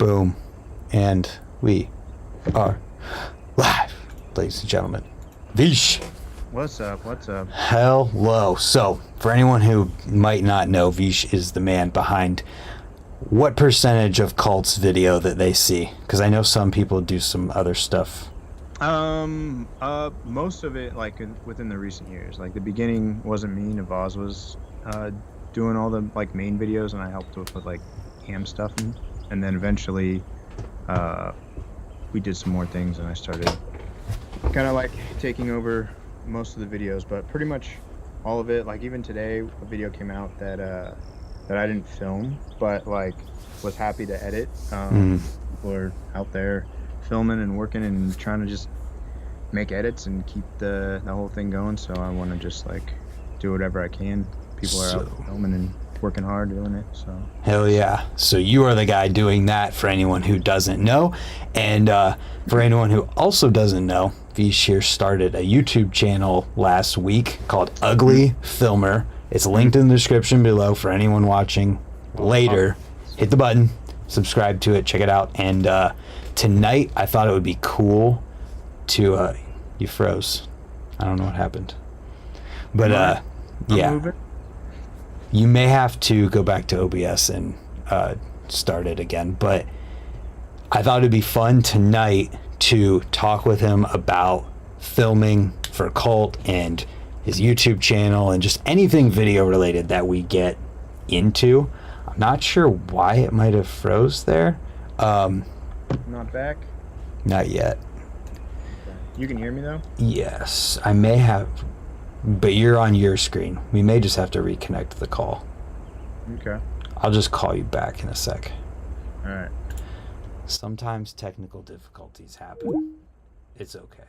Boom. And we are live, ladies and gentlemen. VEESH. What's up? What's up? Hello. So, for anyone who might not know, VEESH is the man behind what percentage of cults video that they see? Because I know some people do some other stuff. Most of it, like, within the recent years. Like, the beginning wasn't me. Navaz was doing all the, like, main videos, and I helped with like, ham stuff. And then eventually, we did some more things, and I started kind of, like, taking over most of the videos. But pretty much all of it, like, even today, a video came out that I didn't film, but, like, was happy to edit. People are out there filming and working and trying to just make edits and keep the whole thing going, so I want to just, like, do whatever I can. People are out filming and working hard doing it, so. Hell yeah. So you are the guy doing that, for anyone who doesn't know. And for anyone who also doesn't know, VEESH here started a YouTube channel last week called Ugly Filmer. It's linked in the description below for anyone watching later. Hit the button, subscribe to it, check it out. And tonight I thought it would be cool to you froze. I don't know what happened. But yeah. Moving. You may have to go back to OBS and start it again, but I thought it'd be fun tonight to talk with him about filming for Cult and his YouTube channel and just anything video related that we get into. I'm not sure why it might have froze there. Not back? Not yet. Okay. You can hear me though? Yes, I may have, but you're on your screen. We may just have to reconnect the call. Okay. I'll just call you back in a sec. All right. Sometimes technical difficulties happen. It's okay.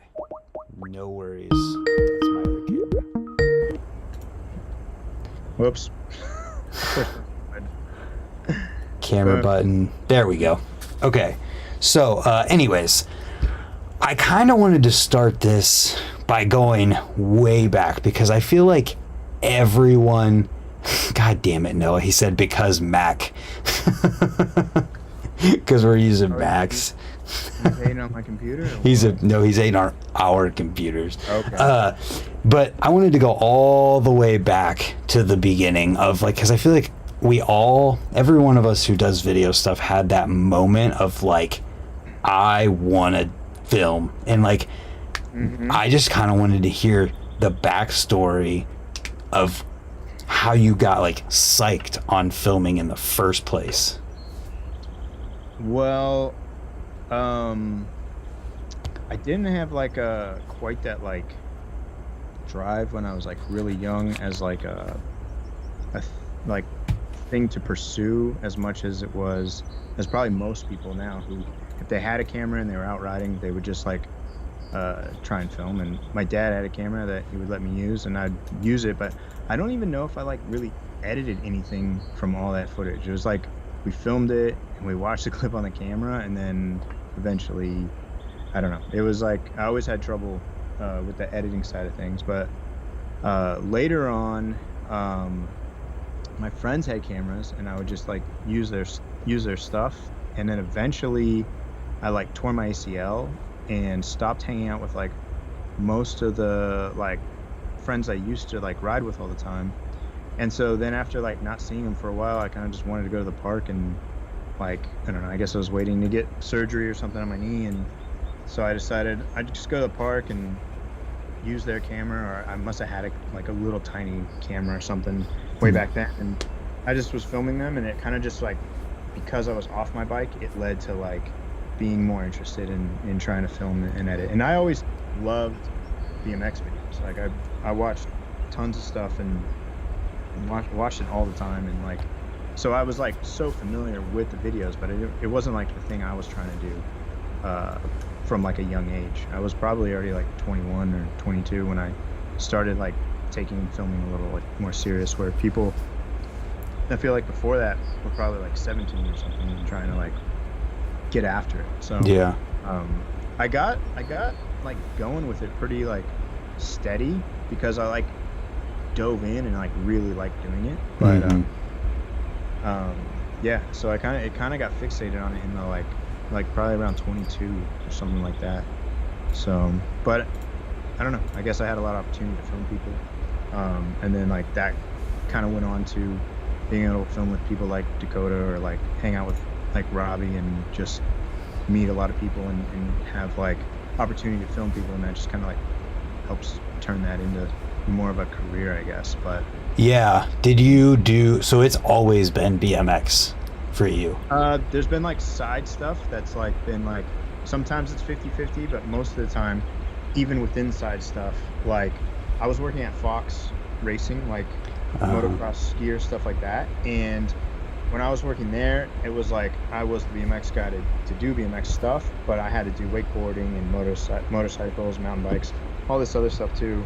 No worries. That's my other camera. Whoops. Camera button. There we go. Okay. So, anyways, I kind of wanted to start this by going way back because I feel like everyone, God damn it, Noah, he said because Mac. Because we're using Macs. He's hating on my computer? He's hating on our computers. Okay. But I wanted to go all the way back to the beginning of, like, because I feel like every one of us who does video stuff had that moment of, like, I want to film. And, like, I just kind of wanted to hear the backstory of how you got, like, psyched on filming in the first place. Well, I didn't have, like, quite that, like, drive when I was, like, really young as, like, a thing to pursue as much as it was, as probably most people now who, if they had a camera and they were out riding, they would just, like, try and film. And my dad had a camera that he would let me use, and I'd use it, but I don't even know if I, like, really edited anything from all that footage. It was like we filmed it and we watched the clip on the camera, and then eventually, I don't know, it was like I always had trouble with the editing side of things. But later on, my friends had cameras and I would just, like, use their stuff, and then eventually I, like, tore my ACL and stopped hanging out with, like, most of the, like, friends I used to, like, ride with all the time. And so then after, like, not seeing them for a while, I kind of just wanted to go to the park and, like, I don't know, I guess I was waiting to get surgery or something on my knee, and so I decided I'd just go to the park and use their camera, or I must have had a little tiny camera or something way back then, and I just was filming them, and it kind of just, like, because I was off my bike, it led to, like, being more interested in trying to film and edit. And I always loved BMX videos. Like, I watched tons of stuff and watched it all the time, and, like, so I was, like, so familiar with the videos, but it wasn't, like, the thing I was trying to do from, like, a young age. I was probably already, like, 21 or 22 when I started, like, taking filming a little, like, more serious, where people, I feel like before that, were probably, like, 17 or something and trying to, like, get after it. So yeah, I got like going with it pretty, like, steady, because I, like, dove in and, like, really liked doing it. But Yeah, so it kind of got fixated on it in the like probably around 22 or something like that. So, but I don't know. I guess I had a lot of opportunity to film people, and then like that kind of went on to being able to film with people like Dakota or like hang out with like Robbie and just meet a lot of people and have like opportunity to film people, and that just kind of like helps turn that into more of a career, I guess. But Yeah. Did you do so? It's always been BMX for you. there's been like side stuff that's like been like sometimes it's 50-50, but most of the time, even within side stuff, like I was working at Fox Racing, like motocross skier, stuff like that. And when I was working there, it was like I was the BMX guy to do BMX stuff, but I had to do wakeboarding and motorcycles, mountain bikes, all this other stuff too.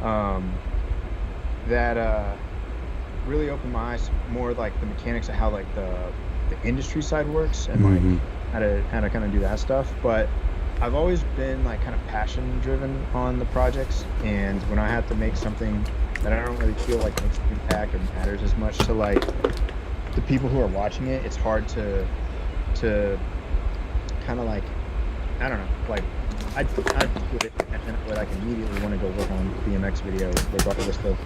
Um, that really opened my eyes more like the mechanics of how like the industry side works and like how to kind of do that stuff. But I've always been like kind of passion driven on the projects, and when I have to make something that I don't really feel like makes an impact or matters as much to like the people who are watching it, it's hard to kind of like, I don't know, like I do it and then I would like immediately want to go work on BMX video regardless of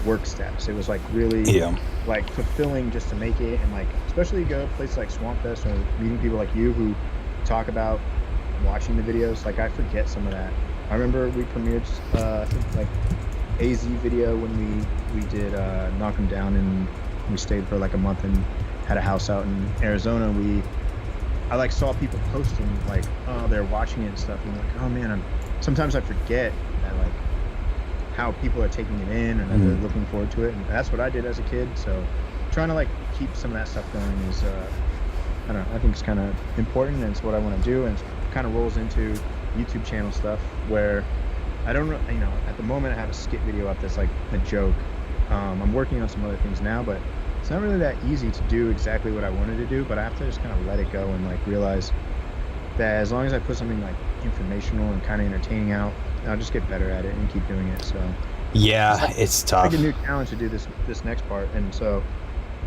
work steps. It was like really Yeah. like fulfilling just to make it, and like especially go to places like Swamp Fest or meeting people like you who talk about watching the videos. Like I forget some of that. I remember we premiered I think like AZ video when we did Knock 'Em Down, and we stayed for like a month and had a house out in Arizona. I like saw people posting like, oh, they're watching it and stuff, and I'm like, oh man, sometimes I forget that like how people are taking it in and that they're looking forward to it, and that's what I did as a kid. So trying to like keep some of that stuff going is I don't know, I think it's kind of important, and it's what I want to do, and it kind of rolls into YouTube channel stuff where I don't know, you know, at the moment I have a skit video up that's like a joke. I'm working on some other things now, but it's not really that easy to do exactly what I wanted to do, but I have to just kind of let it go and like realize that as long as I put something like informational and kind of entertaining out, I'll just get better at it and keep doing it. So Yeah, like, it's tough. like a new challenge to do this next part. And so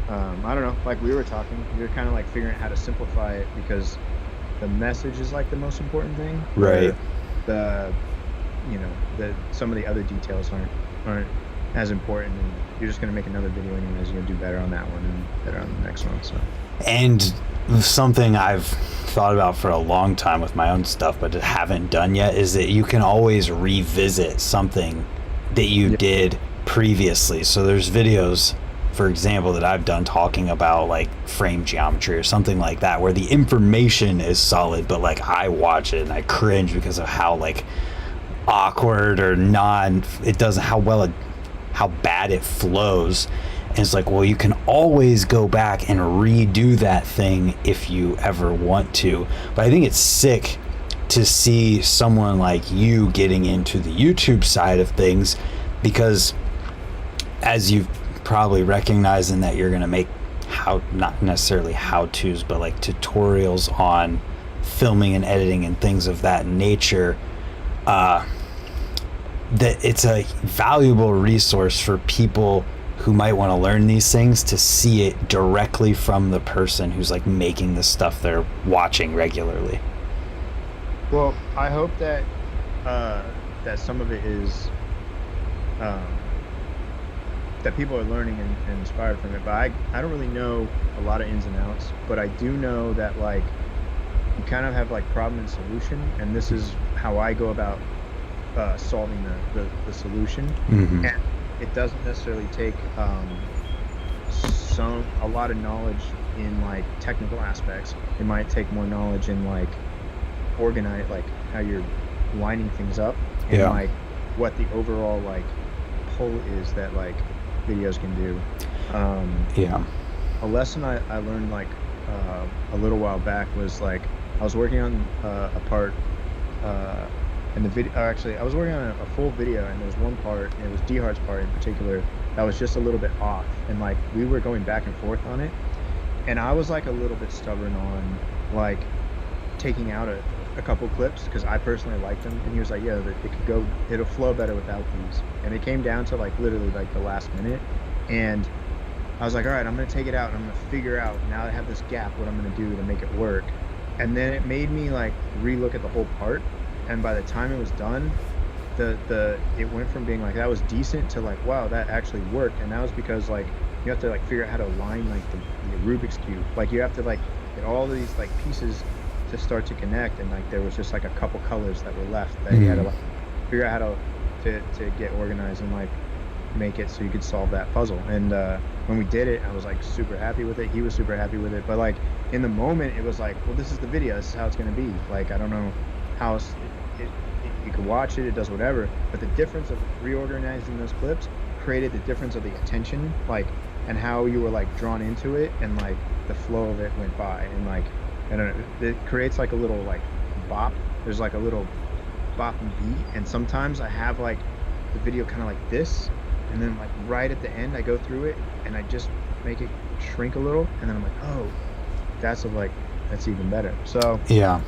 I don't know, like we were talking, we were kind of like figuring out how to simplify it because the message is like the most important thing. Right. The you know, some of the other details aren't as important, and you're just gonna make another video anyways. You're gonna do better on that one and better on the next one. So And something I've thought about for a long time with my own stuff, but haven't done yet, is that you can always revisit something that you did previously. So there's videos, for example, that I've done talking about like frame geometry or something like that, where the information is solid, but like I watch it and I cringe because of how like awkward or it doesn't, how bad it flows. And it's like, well, you can always go back and redo that thing if you ever want to. But I think it's sick to see someone like you getting into the YouTube side of things, because as you've probably recognizing that you're going to make not necessarily how-tos, but like tutorials on filming and editing and things of that nature, that it's a valuable resource for people who might want to learn these things to see it directly from the person who's like making the stuff they're watching regularly. well, I hope that that some of it is that people are learning and inspired from it. But I don't really know a lot of ins and outs, but I do know that like you kind of have like problem and solution, and this is how I go about solving the solution. And it doesn't necessarily take a lot of knowledge in like technical aspects. It might take more knowledge in like organize, like how you're lining things up, and like what the overall like pull is that like videos can do. A lesson I learned like a little while back was like I was working on a part in the video. Actually, I was working on a full video, and there was one part, and it was D-Hard's part in particular, that was just a little bit off, and like we were going back and forth on it, and I was like a little bit stubborn on like taking out a couple clips because I personally liked them, and he was like, yeah, it'll flow better without these. And it came down to like literally like the last minute, and I was like, all right, I'm gonna take it out and I'm gonna figure out now that I have this gap what I'm gonna do to make it work. And then it made me like relook at the whole part. And by the time it was done, the it went from being like that was decent to like, wow, that actually worked. And that was because like you have to like figure out how to align like the Rubik's cube. Like you have to like get all these like pieces to start to connect, and like there was just like a couple colors that were left that you had to like figure out how to get organized and like make it so you could solve that puzzle. And when we did it, I was like super happy with it. He was super happy with it. But like in the moment, it was like, well, this is the video. This is how it's gonna be. Like I don't know how else you can watch it. It does whatever. But the difference of reorganizing those clips created the difference of the attention, like, and how you were like drawn into it, and like the flow of it went by, and like I don't know, it creates like a little like bop. There's like a little bop and beat, and sometimes I have like the video kind of like this, and then like right at the end I go through it and I just make it shrink a little, and then I'm like, oh, that's even better. So Yeah.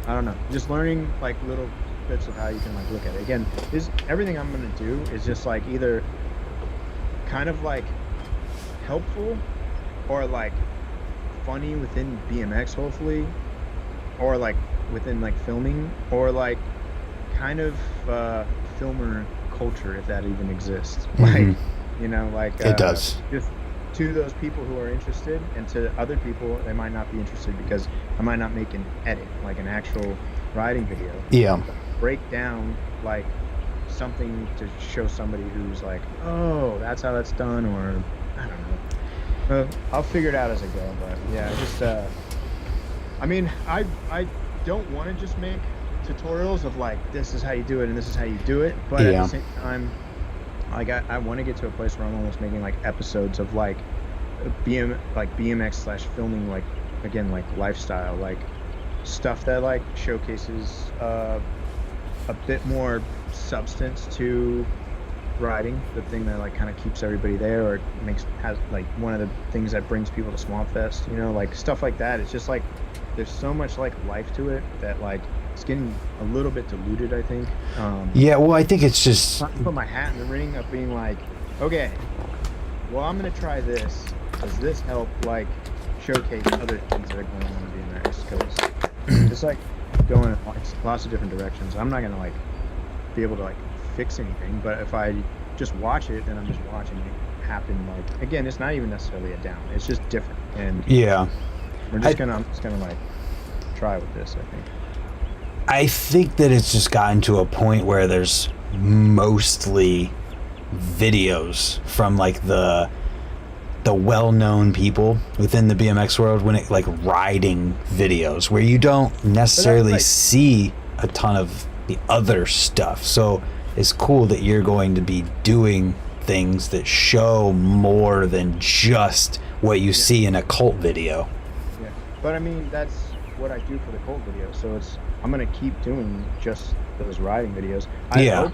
I don't know, just learning like little bits of how you can like look at it. Again, is everything I'm gonna do is just like either kind of like helpful or like funny within BMX hopefully, or like within like filming, or like kind of filmer culture, if that even exists. Like, you know, like It does. just to those people who are interested, and to other people they might not be interested because I might not make an edit, like an actual riding video. Yeah. Break down like something to show somebody who's like, oh, that's how that's done, or I don't know. I'll figure it out as I go. But yeah, just I mean, I don't want to just make tutorials of like this is how you do it and this is how you do it, but at the same time, like I want to get to a place where I'm almost making like episodes of like BMX slash filming, like again like lifestyle, like stuff that like showcases a bit more substance to riding, the thing that like kind of keeps everybody there, or has like one of the things that brings people to Swamp Fest, you know, like stuff like that. It's just like there's so much like life to it that like it's getting a little bit diluted, I think. Yeah, well, I think it's just I put my hat in the ring of being like, okay, well, I'm gonna try this. Does this help like showcase other things that are going on in BMX? Because it's like going in lots of different directions. I'm not gonna like be able to like fix anything, but if I just watch it, then I'm just watching it happen. Like again, it's not even necessarily a down. It's just different, and yeah. I'm just gonna like try with this, I think. I think that it's just gotten to a point where there's mostly videos from like the well-known people within the BMX world, when it like riding videos, where you don't necessarily like, see a ton of the other stuff. So it's cool that you're going to be doing things that show more than just what you see in a cult video. Yeah, but I mean that's what I do for the cult video, so I'm gonna keep doing just those riding videos. I hope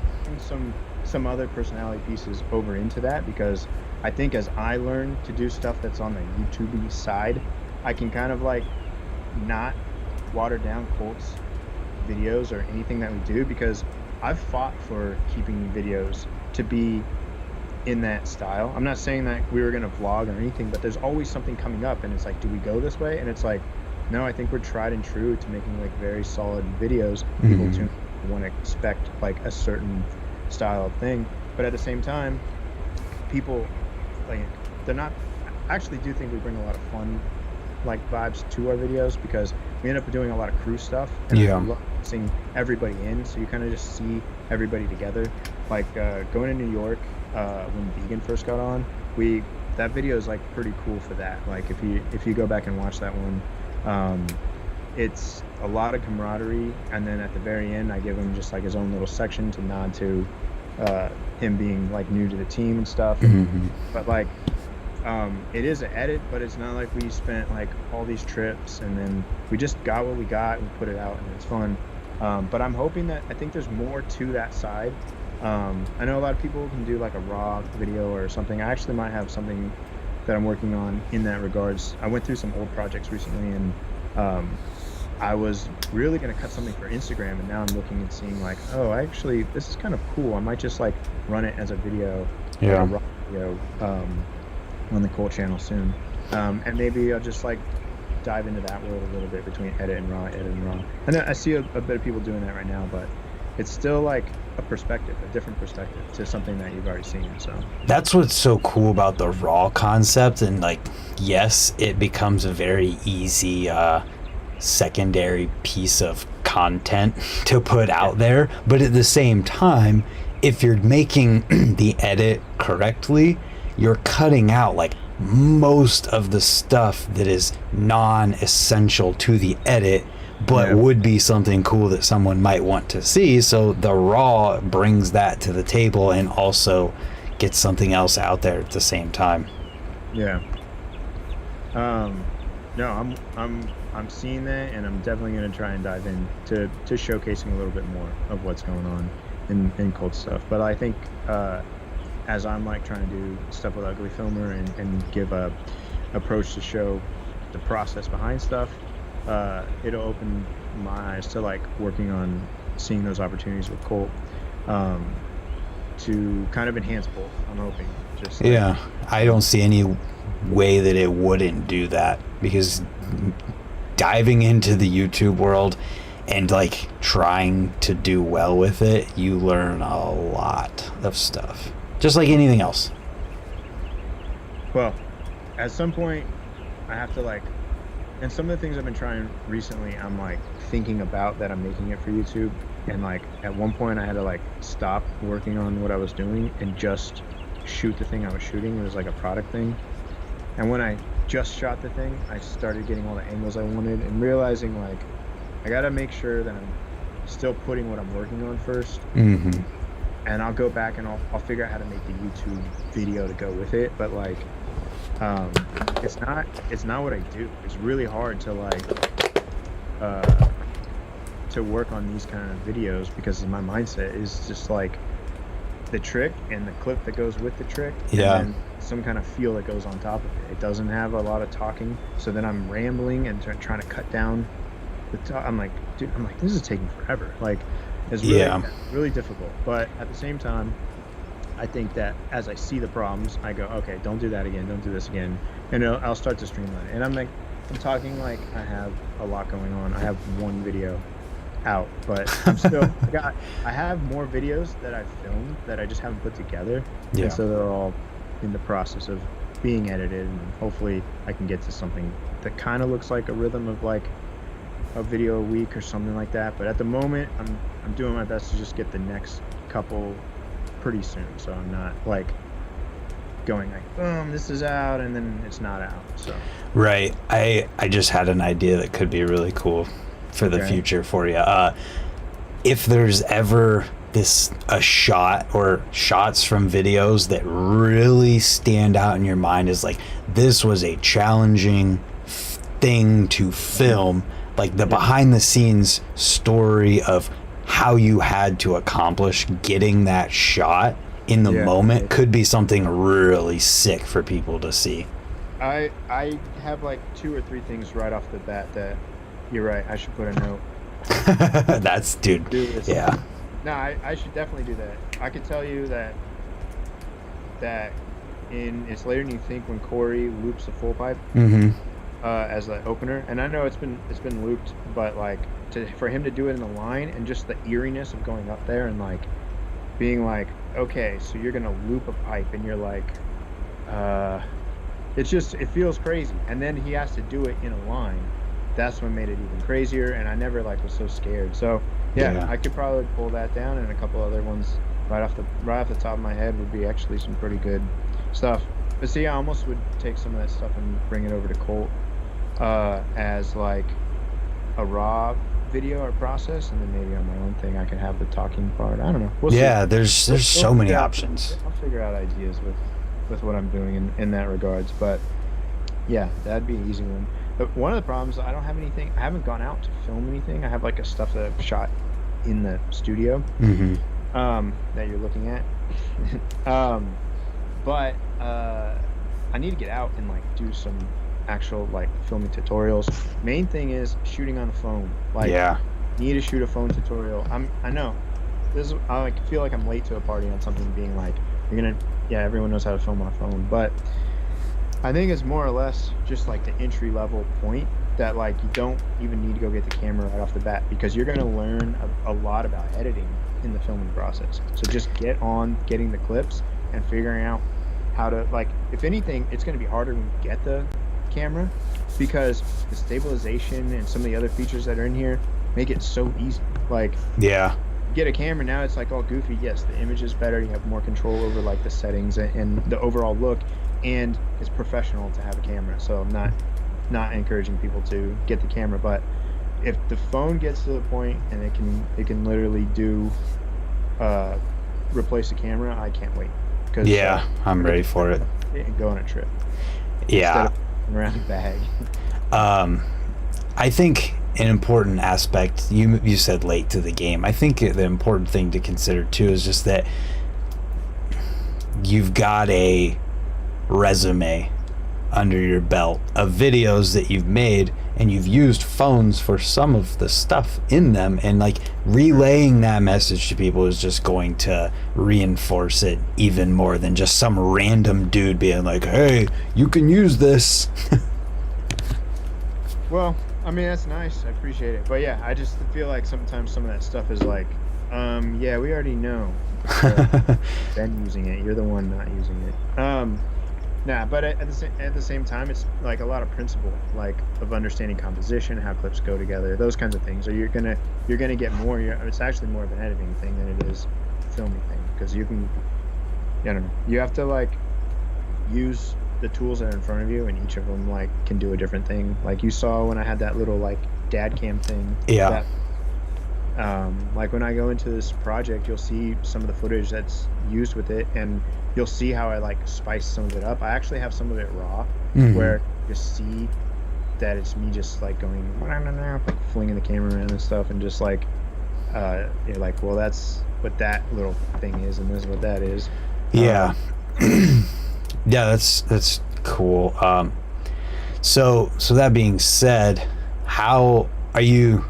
some other personality pieces over into that, because I think as I learn to do stuff that's on the YouTube side, I can kind of like not water down Colt's videos or anything that we do, because I've fought for keeping videos to be in that style. I'm not saying that we were going to vlog or anything, but there's always something coming up, and it's like, do we go this way? And it's like, no, I think we're tried and true to making like very solid videos. People to want to expect like a certain style of thing, but at the same time, people like they're not. I actually do think we bring a lot of fun like vibes to our videos, because we end up doing a lot of crew stuff, and I love seeing everybody in, so you kind of just see everybody together. Like going to New York when Vegan first got on, that video is like pretty cool for that. Like if you go back and watch that one, it's a lot of camaraderie, and then at the very end I give him just like his own little section to nod to him being like new to the team and stuff. But like it is an edit, but it's not like we spent like all these trips and then we just got what we got and put it out, and it's fun. But I'm hoping that, I think there's more to that side. I know a lot of people can do like a raw video or something. I actually might have something that I'm working on in that regards. I went through some old projects recently, and I was really going to cut something for Instagram, and now I'm looking and seeing like, oh, actually this is kind of cool. I might just like run it as a video, like a raw video, on the Colt channel soon. And maybe I'll just like dive into that world a little bit between edit and raw, edit and raw. And I see a bit of people doing that right now, but it's still like a perspective, a different perspective to something that you've already seen. So that's what's so cool about the raw concept. And like, yes, it becomes a very easy secondary piece of content to put out there, but at the same time, if you're making the edit correctly, you're cutting out like most of the stuff that is non-essential to the edit, but would be something cool that someone might want to see. So the raw brings that to the table and also gets something else out there at the same time. Yeah. No, I'm seeing that, and I'm definitely going to try and dive in to showcasing a little bit more of what's going on in Colt stuff. But I think as I'm like trying to do stuff with Ugly Filmer and give a approach to show the process behind stuff, it'll open my eyes to like working on seeing those opportunities with Colt to kind of enhance both. I'm hoping. Just like, yeah, I don't see any way that it wouldn't do that, because diving into the YouTube world and like trying to do well with it, you learn a lot of stuff, just like anything else. Well, at some point I have to like, and some of the things I've been trying recently, I'm like thinking about that I'm making it for YouTube, and like at one point I had to like stop working on what I was doing and just shoot the thing I was shooting. It was like a product thing, and when I just shot the thing, I started getting all the angles I wanted and realizing like I gotta make sure that I'm still putting what I'm working on first. Mm-hmm. And I'll go back and I'll figure out how to make the YouTube video to go with it. But like, it's not what I do. It's really hard to like to work on these kind of videos, because my mindset is just like the trick and the clip that goes with the trick, yeah, and then some kind of feel that goes on top of it. It doesn't have a lot of talking, so then I'm rambling and trying to cut down the I'm like, dude, this is taking forever. Like, it's really, really difficult. But at the same time, I think that as I see the problems, I go, okay, don't do that again, don't do this again, and I'll start to streamline it. And I'm talking like I have a lot going on. I have one video out, but I'm still I have more videos that I've filmed that I just haven't put together. Yeah. And so they're all in the process of being edited, and hopefully I can get to something that kind of looks like a rhythm of like a video a week or something like that. But at the moment, I'm doing my best to just get the next couple pretty soon, so I'm not like going like, boom, this is out and then it's not out. So right. I just had an idea that could be really cool for the future for you. If there's ever a shot or shots from videos that really stand out in your mind as like, this was a challenging thing to film, like the behind the scenes story of how you had to accomplish getting that shot in the moment, could be something really sick for people to see. I have like 2 or 3 things right off the bat that you're right, I should put a note. That's dude. Yeah. No, I should definitely do that. I could tell you that in It's Later Than You Think, when Corey loops a full pipe as the opener, and I know it's been looped, but like for him to do it in the line, and just the eeriness of going up there and like being like, okay, so you're gonna loop a pipe, and you're like, it feels crazy, and then he has to do it in a line. That's what made it even crazier, and I never like was so scared. So yeah, I could probably pull that down, and a couple other ones right off the top of my head would be actually some pretty good stuff. But see, I almost would take some of that stuff and bring it over to Colt as like a raw video or process, and then maybe on my own thing I can have the talking part. I don't know. We'll see. There's so many options. I'll figure out ideas with what I'm doing in that regards. But yeah, that'd be an easy one. But one of the problems, I don't have anything. I haven't gone out to film anything. I have like a stuff that I've shot in the studio that you're looking at. But I need to get out and like do some actual like filming tutorials. Main thing is shooting on the phone. Like, need to shoot a phone tutorial. I know this is, I like feel like I'm late to a party on something, being like, everyone knows how to film on a phone, but I think it's more or less just like the entry level point that like you don't even need to go get the camera right off the bat, because you're going to learn a lot about editing in the filming process. So just get on getting the clips and figuring out how to, like, if anything, it's going to be harder when you get the camera, because the stabilization and some of the other features that are in here make it so easy. Like, Yeah. get a camera now, it's like all goofy. Yes, the image is better, you have more control over like the settings and the overall look, and it's professional to have a camera. So I'm not encouraging people to get the camera, but if the phone gets to the point and it can literally do replace the camera, I can't wait. Because Yeah, I'm ready for it. And go on a trip Yeah. instead of around a bag. I think an important aspect, you said late to the game. I think the important thing to consider too is just that you've got a resume under your belt of videos that you've made, and you've used phones for some of the stuff in them, and like relaying that message to people is just going to reinforce it even more than just some random dude being like, hey, you can use this. Well, I mean, that's nice. I appreciate it. But yeah, I just feel like sometimes some of that stuff is like, yeah, we already know. Ben using it. You're the one not using it. Nah, but at the same time, it's like a lot of principle, like of understanding composition, how clips go together, those kinds of things. Or you're gonna get more. It's actually more of an editing thing than it is a filming thing, because you can, I don't know, you have to like use the tools that are in front of you, and each of them like can do a different thing. Like you saw when I had that little like dad cam thing. Yeah. Like when I go into this project, you'll see some of the footage that's used with it, and you'll see how I like spice some of it up. I actually have some of it raw, where you see that it's me just like going like flinging the camera around and stuff, and just like you're like, well, that's what that little thing is, and this is what that is. Yeah. Yeah, that's cool. So that being said, how are you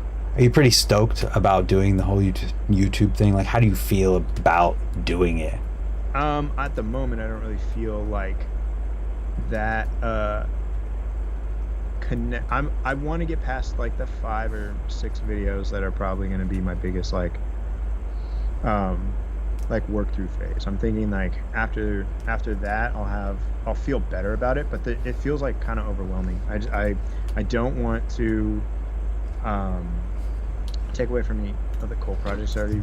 pretty stoked about doing the whole YouTube thing? Like, how do you feel about doing it? At the moment, I don't really feel like that I want to get past like the 5 or 6 videos that are probably going to be my biggest like work through phase. I'm thinking like after that I'll feel better about it, but it feels like kind of overwhelming. I don't want to take away from me of the cool projects I already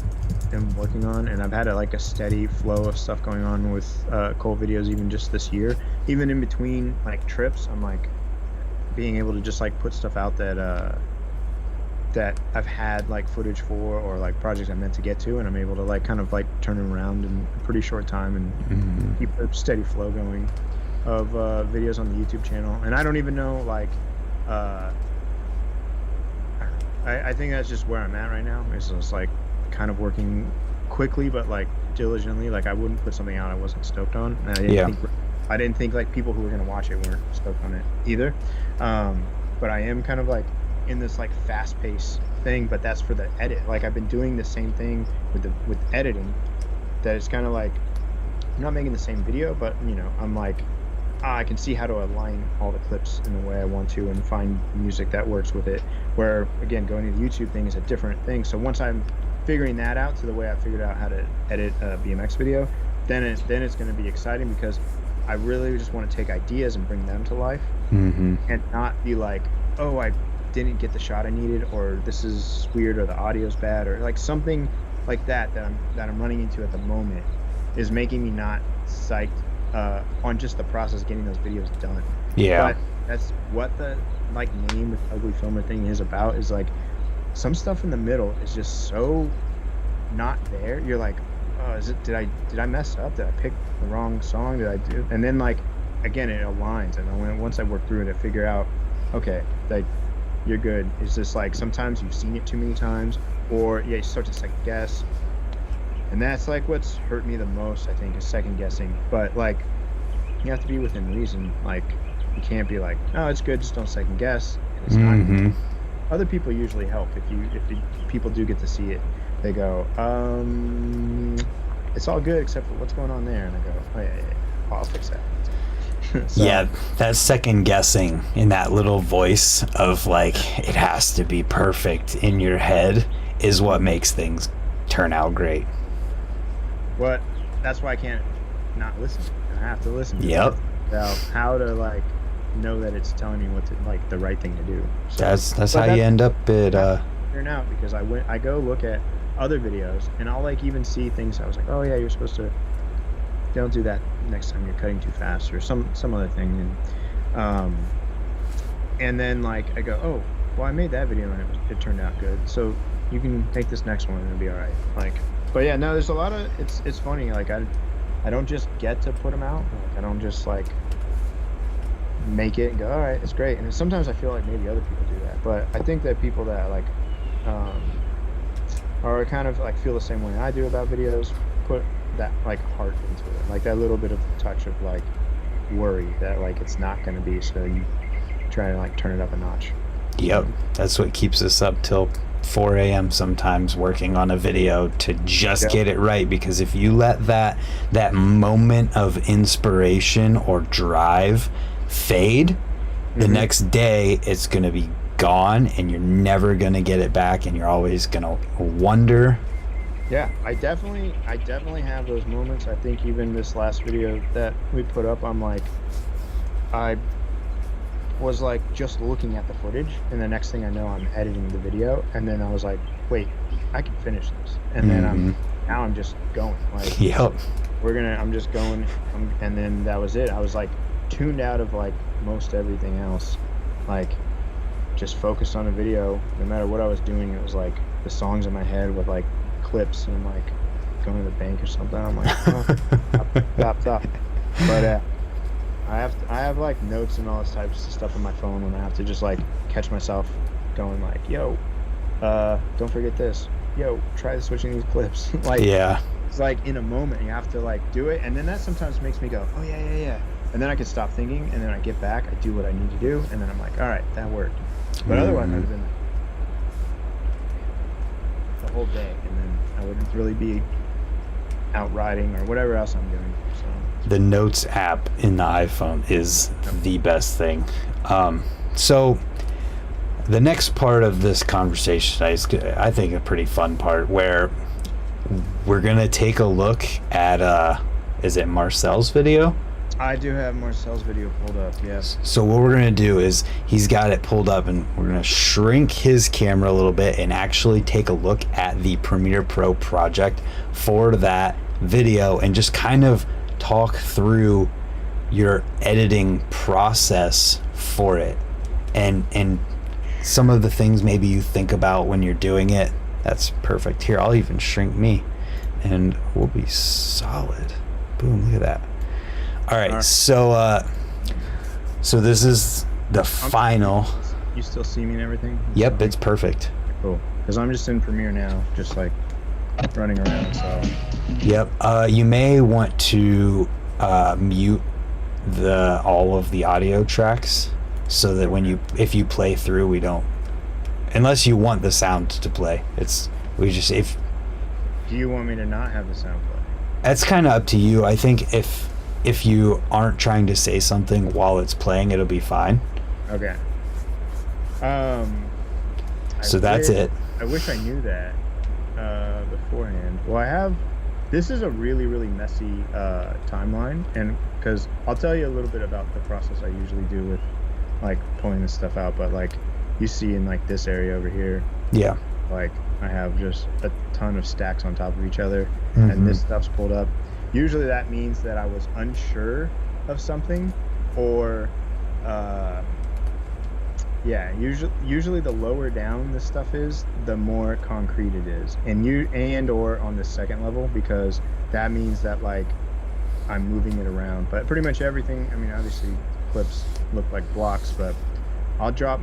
am working on, and I've had a steady flow of stuff going on with cool videos even just this year. Even in between like trips, I'm like being able to just like put stuff out that I've had like footage for, or like projects I meant to get to, and I'm able to like kind of like turn them around in a pretty short time and keep a steady flow going of videos on the YouTube channel. And I don't even know like I think that's just where I'm at right now. It's just like kind of working quickly but like diligently. Like I wouldn't put something out I wasn't stoked on, and I didn't think like people who were going to watch it weren't stoked on it either. But I am kind of like in this like fast-paced thing, but that's for the edit. Like I've been doing the same thing with editing, that it's kind of like I'm not making the same video, but you know, I'm like I can see how to align all the clips in the way I want to and find music that works with it. Where again, going to the YouTube thing is a different thing. So once I'm figuring that out to the way I figured out how to edit a BMX video, then it's going to be exciting, because I really just want to take ideas and bring them to life, and not be like, oh, I didn't get the shot I needed, or this is weird, or the audio's bad, or like something like that I'm running into at the moment is making me not psyched on just the process of getting those videos done. Yeah. But that's what the like name with Ugly Filmer thing is about, is like some stuff in the middle is just so not there. You're like, oh, did I mess up? Did I pick the wrong song? Did I do? And then like again, it aligns, and once I work through it, I figure out, okay, like you're good. It's just like sometimes you've seen it too many times, or you start to second guess, and that's like what's hurt me the most, I think, is second guessing. But like you have to be within reason. Like you can't be like, oh, it's good, just don't second guess. And it's not. Other people usually help. If people do get to see it, they go, it's all good except for what's going on there, and I go, oh yeah, I'll fix that. So, Yeah, that second guessing in that little voice of like it has to be perfect in your head is what makes things turn out great. but that's why I can't not listen. I have to listen because I have Yep. to figure out how to like know that it's telling me what to like the right thing to do. So, That's how but you that's end up at figuring out because I go look at other videos and I'll like even see things I was like, oh yeah, you're supposed to don't do that next time you're cutting too fast or some other thing um and then like I go, oh well, I made that video and it turned out good, so you can make this next one and it'll be all right. Like, but yeah, no, there's a lot of it's funny, like I don't just get to put them out, like I don't just like make it and go, all right, it's great. And sometimes I feel like maybe other people do that, but I think that people that like um or kind of like feel the same way I do about videos, put that like heart into it, like that little bit of touch of like worry that like it's not going to be, so you try to like turn it up a notch. yep, that's what keeps us up till 4 a.m. sometimes working on a video to just Yeah. get it right, because if you let that moment of inspiration or drive fade, the Mhm. next day it's going to be gone and you're never going to get it back, and you're always going to wonder. Yeah, I definitely have those moments. I think even this last video that we put up, I'm like, I was like just looking at the footage, and the next thing I know, I'm editing the video, and then I was like, wait, I can finish this, and then Mm-hmm. now I'm just going like Yep. I'm just going, and then that was it. I was like tuned out of like most everything else, like just focused on a video. No matter what I was doing, it was like the songs in my head with like clips, and I'm like going to the bank or something. I'm like, oh, stop. But I have like notes and all this types of stuff on my phone, and I have to just like catch myself going like, yo, don't forget this. Yo, try switching these clips. Like, Yeah. it's like in a moment you have to like do it, and then that sometimes makes me go, oh yeah, and then I can stop thinking, and then I get back, I do what I need to do, and then I'm like, all right, that worked. But otherwise I'd have been like, the whole day, and then I wouldn't really be out riding or whatever else I'm doing. So The Notes app in the iPhone is the best thing. So the next part of this conversation is, I think, a pretty fun part, where we're gonna take a look at is it Marcel's video? I do have Marcel's video pulled up, yes. So what we're gonna do is, he's got it pulled up, and we're gonna shrink his camera a little bit and actually take a look at the Premiere Pro project for that video, and just kind of talk through your editing process for it, and some of the things maybe you think about when you're doing it. That's perfect. Here, I'll even shrink me and we'll be solid. Boom, look at that. All right. So this is the final. You still see me and everything? Yep, it's perfect. Cool. Because I'm just in Premiere now, just like running around, so. Yep. You may want to mute all of the audio tracks, so that if you play through, we don't, unless you want the sound to play. If Do you want me to not have the sound play? that's kind of up to you. I think if you aren't trying to say something while it's playing, it'll be fine. Okay. So that's it. I wish I knew that beforehand. Well, this is a really, really messy timeline, and because I'll tell you a little bit about the process I usually do with like pulling this stuff out, but like you see in like this area over here, Yeah. like I have just a ton of stacks on top of each other, Mhm. and this stuff's pulled up. Usually that means that I was unsure of something, or usually the lower down this stuff is, the more concrete it is, or on the second level, because that means that like I'm moving it around. But pretty much everything, I mean, obviously clips look like blocks, but I drop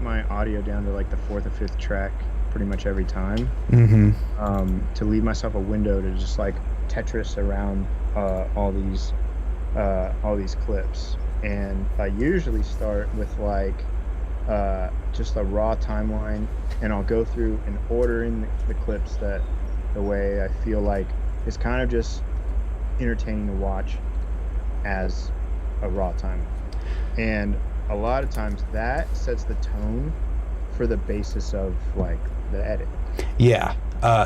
my audio down to like the 4th or 5th track pretty much every time, to leave myself a window to just like Tetris around all these clips. And I usually start with like just a raw timeline, and I'll go through and order in the clips that the way I feel like is kind of just entertaining to watch as a raw timeline. And a lot of times that sets the tone for the basis of like the edit. Yeah.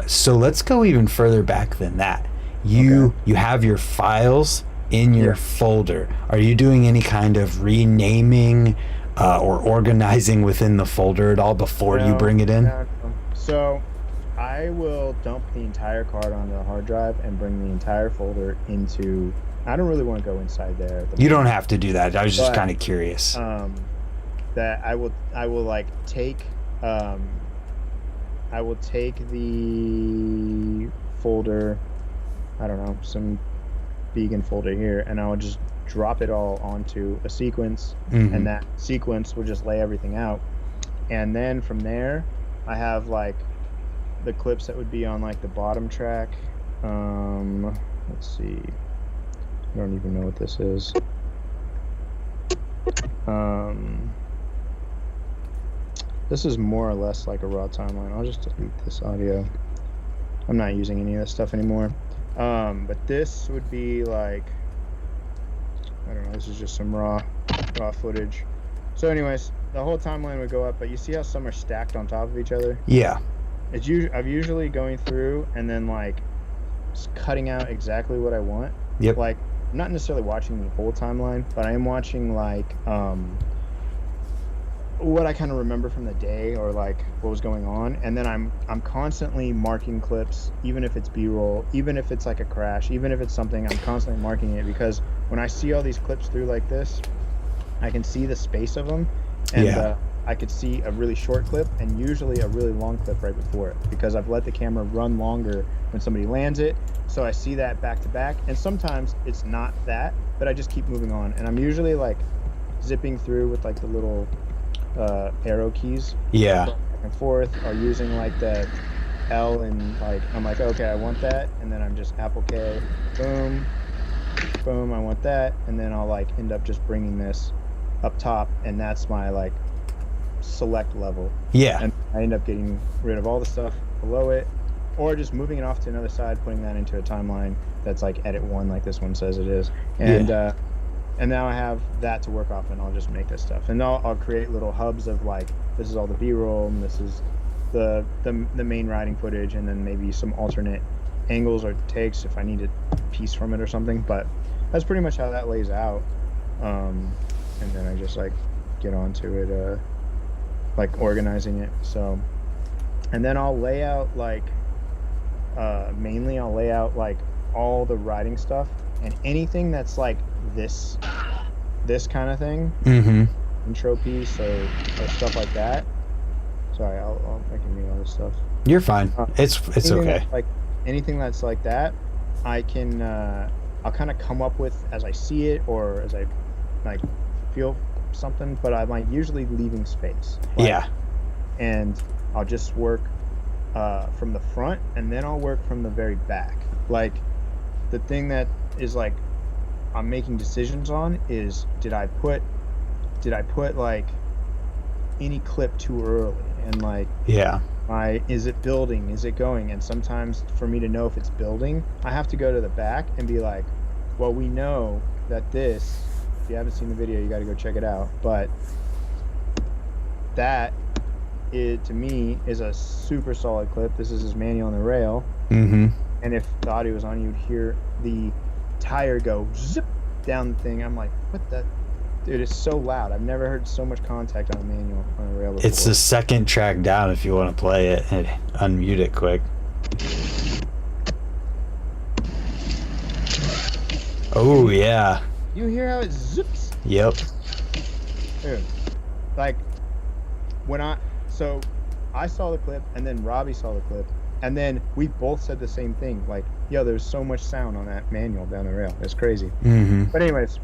So let's go even further back than that. Okay. You have your files in your Yeah. folder. Are you doing any kind of renaming or organizing within the folder at all before you No, bring it in? no, no. So I will dump the entire card onto the hard drive and bring the entire folder into. I don't really want to go inside there at the You don't moment, have to do that. I was just but kind of curious. that I will like take I will take the folder, I don't know, some vegan folder here, and I'll just drop it all onto a sequence, and that sequence will just lay everything out. And then from there, I have like the clips that would be on like the bottom track. Let's see. I don't even know what this is. This is more or less like a raw timeline. I'll just delete this audio. I'm not using any of this stuff anymore. But this would be like, I don't know, this is just some raw footage. So anyways, the whole timeline would go up, but you see how some are stacked on top of each other? Yeah. I'm usually going through and then like just cutting out exactly what I want. Yep. Like, I'm not necessarily watching the whole timeline, but I am watching like what I kind of remember from the day or like what was going on, and then I'm constantly marking clips, even if it's B-roll, even if it's like a crash, even if it's something, I'm constantly marking it, because when I see all these clips through like this, I can see the space of them, and I could see a really short clip and usually a really long clip right before it, because I've let the camera run longer when somebody lands it, so I see that back to back, and sometimes it's not that, but I just keep moving on, and I'm usually like zipping through with like the little arrow keys, back and forth, or using like the L, and like I'm like, okay, I want that, and then I'm just Apple K, boom, boom, I want that, and then I'll like end up just bringing this up top, and that's my like select level. And I end up getting rid of all the stuff below it, or just moving it off to another side, putting that into a timeline that's like edit 1, like this one says it is, and now I have that to work off, and I'll just make this stuff. And I'll create little hubs of like, this is all the B-roll, and this is the main riding footage, and then maybe some alternate angles or takes if I need a piece from it or something. But that's pretty much how that lays out. And then I just like get onto it, like organizing it. So, and then I'll lay out like, mainly I'll lay out like all the riding stuff, and anything that's like this kind of thing, intro piece or stuff like that. Sorry, I can read all this stuff. You're fine. It's okay. Like anything that's like that, I can I'll kind of come up with as I see it or as I like feel something, but I'm like usually leaving space. Like, and I'll just work from the front, and then I'll work from the very back. Like the thing that is like I'm making decisions on is, did I put like any clip too early, and like is it building, is it going? And sometimes for me to know if it's building, I have to go to the back and be like, well, we know that this, if you haven't seen the video, you got to go check it out, but that it to me is a super solid clip. This is his manual on the rail, and if the audio was on, you'd hear the tire go zip down the thing. I'm like, what the dude, it's so loud. I've never heard so much contact on a manual on a rail before. It's the second track down if you want to play it, and unmute it quick. Oh yeah, you hear how it zips? Yep. Dude, like when I saw the clip, and then Robbie saw the clip, and then we both said the same thing, like, yo, there's so much sound on that manual down the rail. It's crazy. But anyways,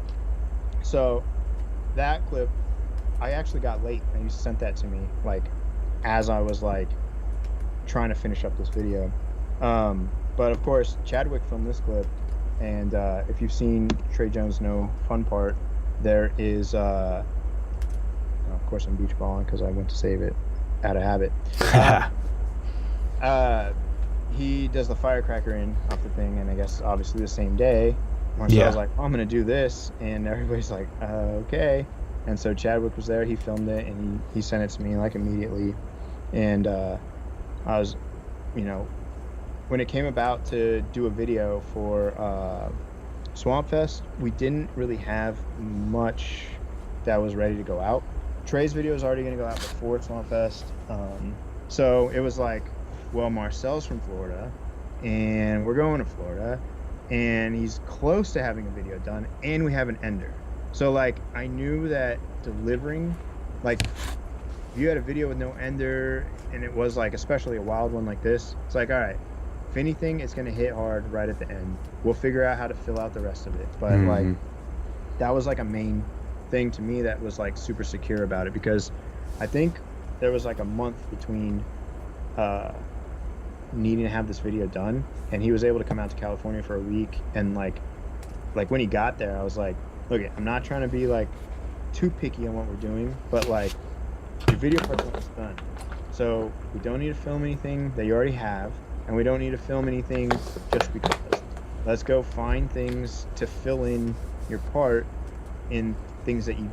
so that clip, I actually got late, and you sent that to me, like, as I was, like, trying to finish up this video. But, of course, Chadwick filmed this clip, and if you've seen Trey Jones' No Fun Part, there is, of course I'm beach balling because I went to save it out of habit. He does the firecracker in off the thing, and I guess obviously the same day, Marcel's like, oh, I'm gonna do this, and everybody's like, okay. And so Chadwick was there. He filmed it, and he sent it to me like immediately. And I was, you know, when it came about to do a video for Swamp Fest, we didn't really have much that was ready to go out. Trey's video is already gonna go out before Swamp Fest, so it was like, well, Marcel's from Florida, and we're going to Florida, and he's close to having a video done, and we have an ender. So like, I knew that delivering, like, if you had a video with no ender, and it was like, especially a wild one like this, it's like, all right, if anything, it's gonna hit hard right at the end. We'll figure out how to fill out the rest of it. But like, that was like a main thing to me that was like super secure about it, because I think there was like a month between needing to have this video done, and he was able to come out to California for a week. And like when he got there, I was like, look, I'm not trying to be like too picky on what we're doing, but like, your video part's almost done, so we don't need to film anything that you already have, and we don't need to film anything just because. Let's go find things to fill in your part in things that you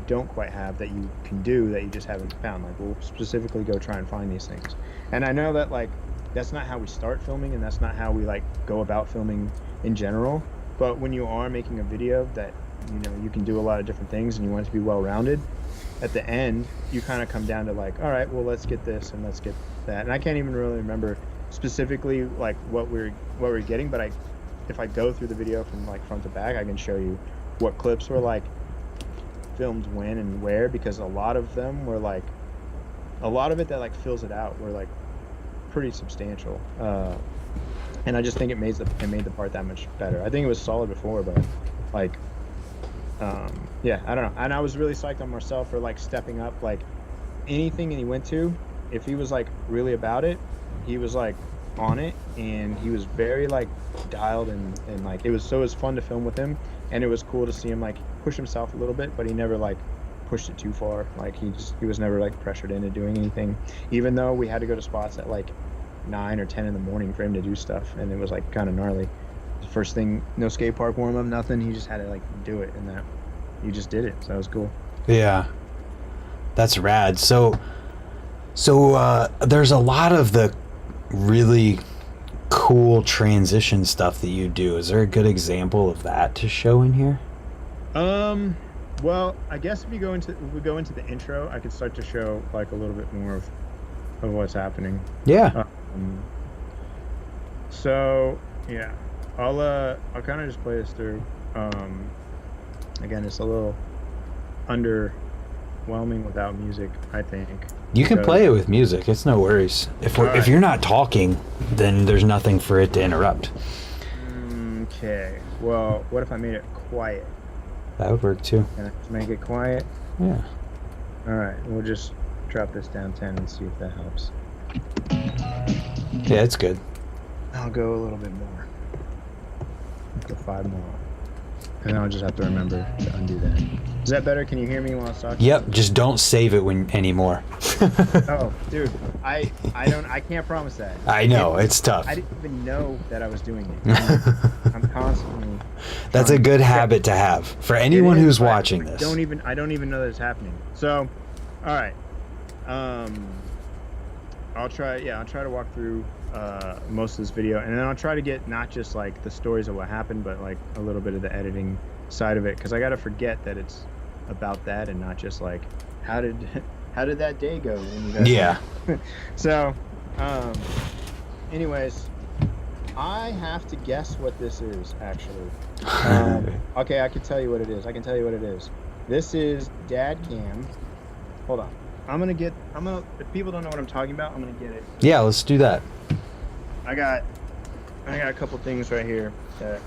don't quite have, that you can do, that you just haven't found. Like, we'll specifically go try and find these things. And I know that like, that's not how we start filming, and that's not how we like go about filming in general. But when you are making a video that, you know, you can do a lot of different things and you want it to be well-rounded, at the end you kind of come down to like, all right, well, let's get this and let's get that. And I can't even really remember specifically like what we're getting, but if I go through the video from like front to back, I can show you what clips were like filmed when and where, because a lot of them were like, a lot of it that like fills it out were like pretty substantial, and I just think it made the part that much better. I think it was solid before, but like, yeah, I don't know. And I was really psyched on Marcel for like stepping up. Like, anything that he went to, if he was like really about it, he was like on it, and he was very like dialed, and like, it was fun to film with him, and it was cool to see him like push himself a little bit, but he never like pushed it too far. Like, he was never like pressured into doing anything, even though we had to go to spots at like 9 or 10 in the morning for him to do stuff, and it was like kind of gnarly. The first thing, no skate park warm up, nothing. He just had to like do it, and that you just did it, so that was cool. Yeah, that's rad. So there's a lot of the really cool transition stuff that you do. Is there a good example of that to show in here? Well, I guess if we go into the intro, I could start to show like a little bit more of what's happening. Yeah. So yeah, I'll kind of just play this through. Again, it's a little underwhelming without music, I think. You can play it with music. It's no worries. If you're not talking, then there's nothing for it to interrupt. Okay. Well, what if I made it quiet? That would work too. Can I just make it quiet? Yeah. All right. We'll just drop this down 10 and see if that helps. Yeah, it's good. I'll go a little bit more. Go 5 more. And I'll just have to remember to undo that. Is that better? Can you hear me while I was talking? Yep. Just don't save it anymore. Oh, dude, I can't promise that. I know, it's tough. I didn't even know that I was doing it. I'm constantly. That's a good habit to have for anyone who's watching this. I don't even know that it's happening. So, all right. I'll try to walk through most of this video, and then I'll try to get not just like the stories of what happened, but like a little bit of the editing side of it, because I got to forget that it's about that and not just like how did that day go when you guys. Yeah. So anyways, I have to guess what this is actually. Okay, I can tell you what it is. This is dad cam. Hold on, if people don't know what I'm talking about, I'm gonna get it. Yeah, let's do that. I got a couple things right here that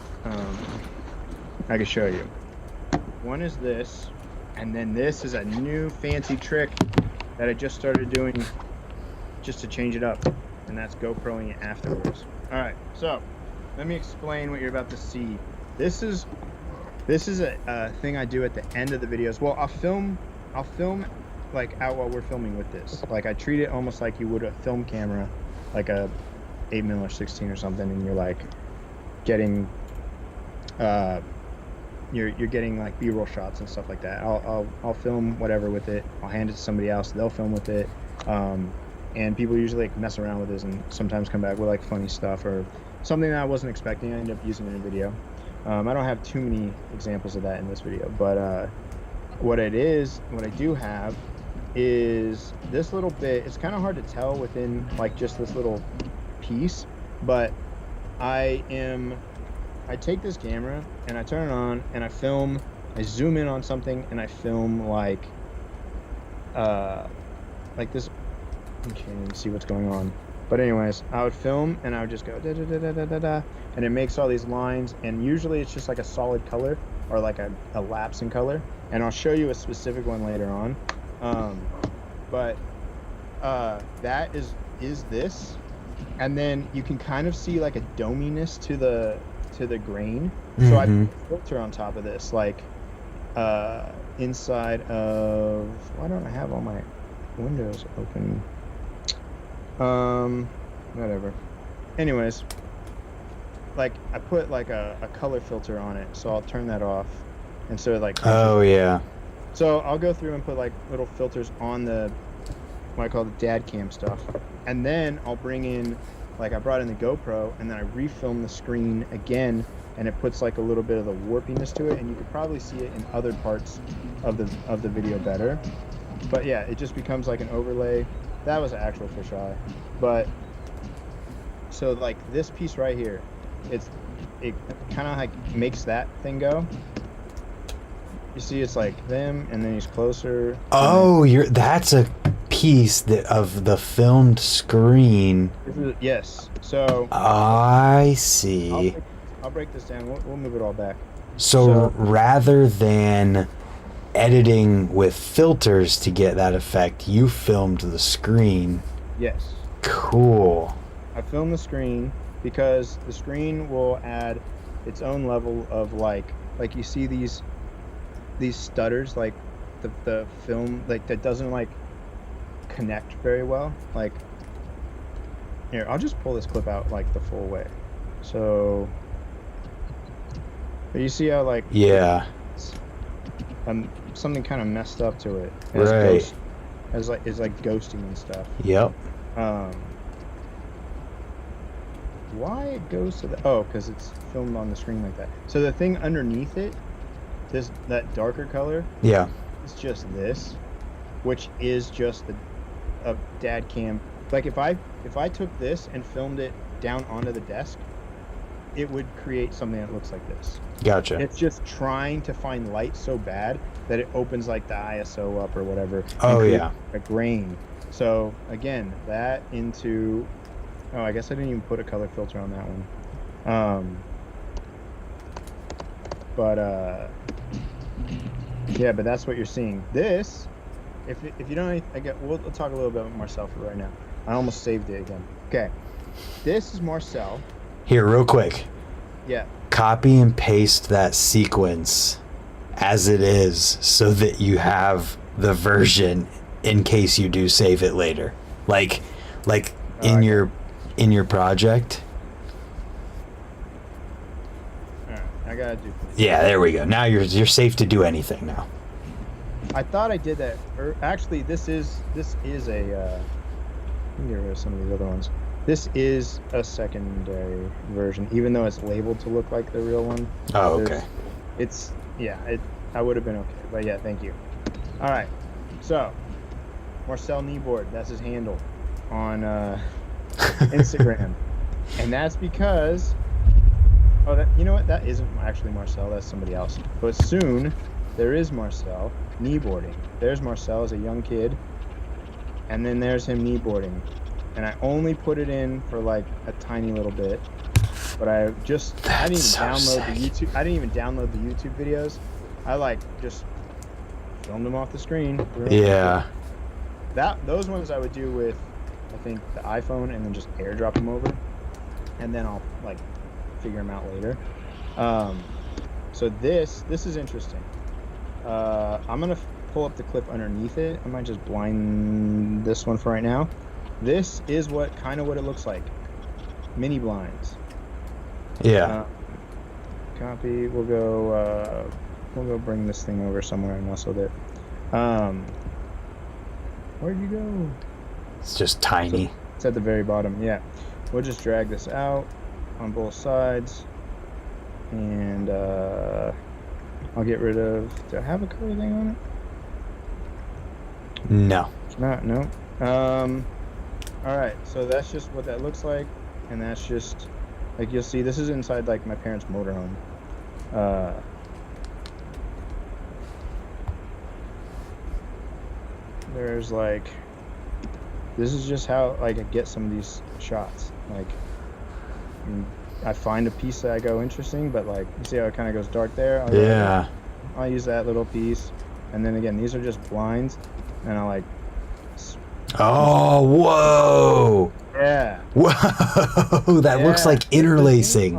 I can show you. One is this, and then this is a new fancy trick that I just started doing just to change it up, and that's GoProing it afterwards. All right, so let me explain what you're about to see. This is a thing I do at the end of the videos. Well, I'll film like out while we're filming with this. Like, I treat it almost like you would a film camera, like a 8mm or 16 or something, and you're like getting uh, you're getting like B-roll shots and stuff like that. I'll film whatever with it. I'll hand it to somebody else. They'll film with it. And people usually like mess around with this and sometimes come back with like funny stuff or something that I wasn't expecting. I end up using in a video. I don't have too many examples of that in this video, but what I do have is this little bit. It's kind of hard to tell within like just this little piece, but I take this camera and I turn it on and I film. I zoom in on something and I film like this. I can't even see what's going on. But anyways, I would film and I would just go da da da da da da da, and it makes all these lines. And usually it's just like a solid color or like a lapse in color. And I'll show you a specific one later on. But that is this, and then you can kind of see like a dominess to the grain. Mm-hmm. So I put a filter on top of this, like inside of. Why don't I have all my windows open? Whatever. Anyways, like I put like a color filter on it, so I'll turn that off, and so it like. Oh yeah. So I'll go through and put like little filters on the what I call the dad cam stuff, and then I'll bring in, like I brought in the GoPro, and then I refilm the screen again, and it puts like a little bit of the warpiness to it, and you could probably see it in other parts of the video better. But yeah, it just becomes like an overlay. That was an actual fisheye, but so like this piece right here, it kind of like makes that thing go. You see, it's like them, and then he's closer. Oh, that's a piece of the filmed screen. Yes. So I see. I'll break this down. We'll move it all back. So rather than editing with filters to get that effect, you filmed the screen. Yes. Cool. I filmed the screen because the screen will add its own level of like you see these stutters, like the film, like that doesn't like connect very well. Like here, I'll just pull this clip out like the full way. So you see how like yeah, something kind of messed up to it. Right. Is like ghosting and stuff. Yep. Why it goes to that? Oh, because it's filmed on the screen like that. So the thing underneath it, that darker color, yeah, it's just this, which is just a dad cam. Like if I took this and filmed it down onto the desk, it would create something that looks like this. Gotcha. It's just trying to find light so bad that it opens like the ISO up or whatever. Oh yeah. A grain. So again, that into. Oh, I guess I didn't even put a color filter on that one. Yeah, but that's what you're seeing. This, if you don't, we'll talk a little bit about Marcel for right now. I almost saved it again. Okay, this is Marcel. Here, real quick. Yeah. Copy and paste that sequence as it is so that you have the version in case you do save it later. Like in your project. All right, I gotta do. Yeah, there we go. Now you're safe to do anything now. I thought I did that. Actually, this is a. Let me get rid of some of these other ones. This is a secondary version, even though it's labeled to look like the real one. Oh, okay. I would have been okay, but yeah, thank you. All right, so Marcel Kneeboard, that's his handle on Instagram, and that's because you know what? That isn't actually Marcel. That's somebody else. But soon there is Marcel kneeboarding. There's Marcel as a young kid, and then there's him kneeboarding. And I only put it in for like a tiny little bit, but I didn't even download the YouTube videos. I like just filmed them off the screen. Yeah. Those ones I would do with, I think, the iPhone, and then just airdrop them over, and then I'll like figure them out later. So this is interesting. I'm gonna pull up the clip underneath it. I might just blind this one for right now. This is what it looks like. Mini blinds. Yeah. Copy. We'll go bring this thing over somewhere and mess with it. Where'd you go? It's just tiny. It's at the very bottom. Yeah. We'll just drag this out on both sides. And I'll get rid of... Do I have a color thing on it? No. No. All right. So that's just what that looks like. And that's just... Like, you'll see, this is inside, like, my parents' motorhome. There's, like... This is just how, like, I get some of these shots. Like, I find a piece that I go interesting, but, like, you see how it kind of goes dark there? Yeah. I'll use that little piece. And then, again, these are just blinds. And I, like... Oh, whoa! Yeah. Whoa! That looks like interlacing.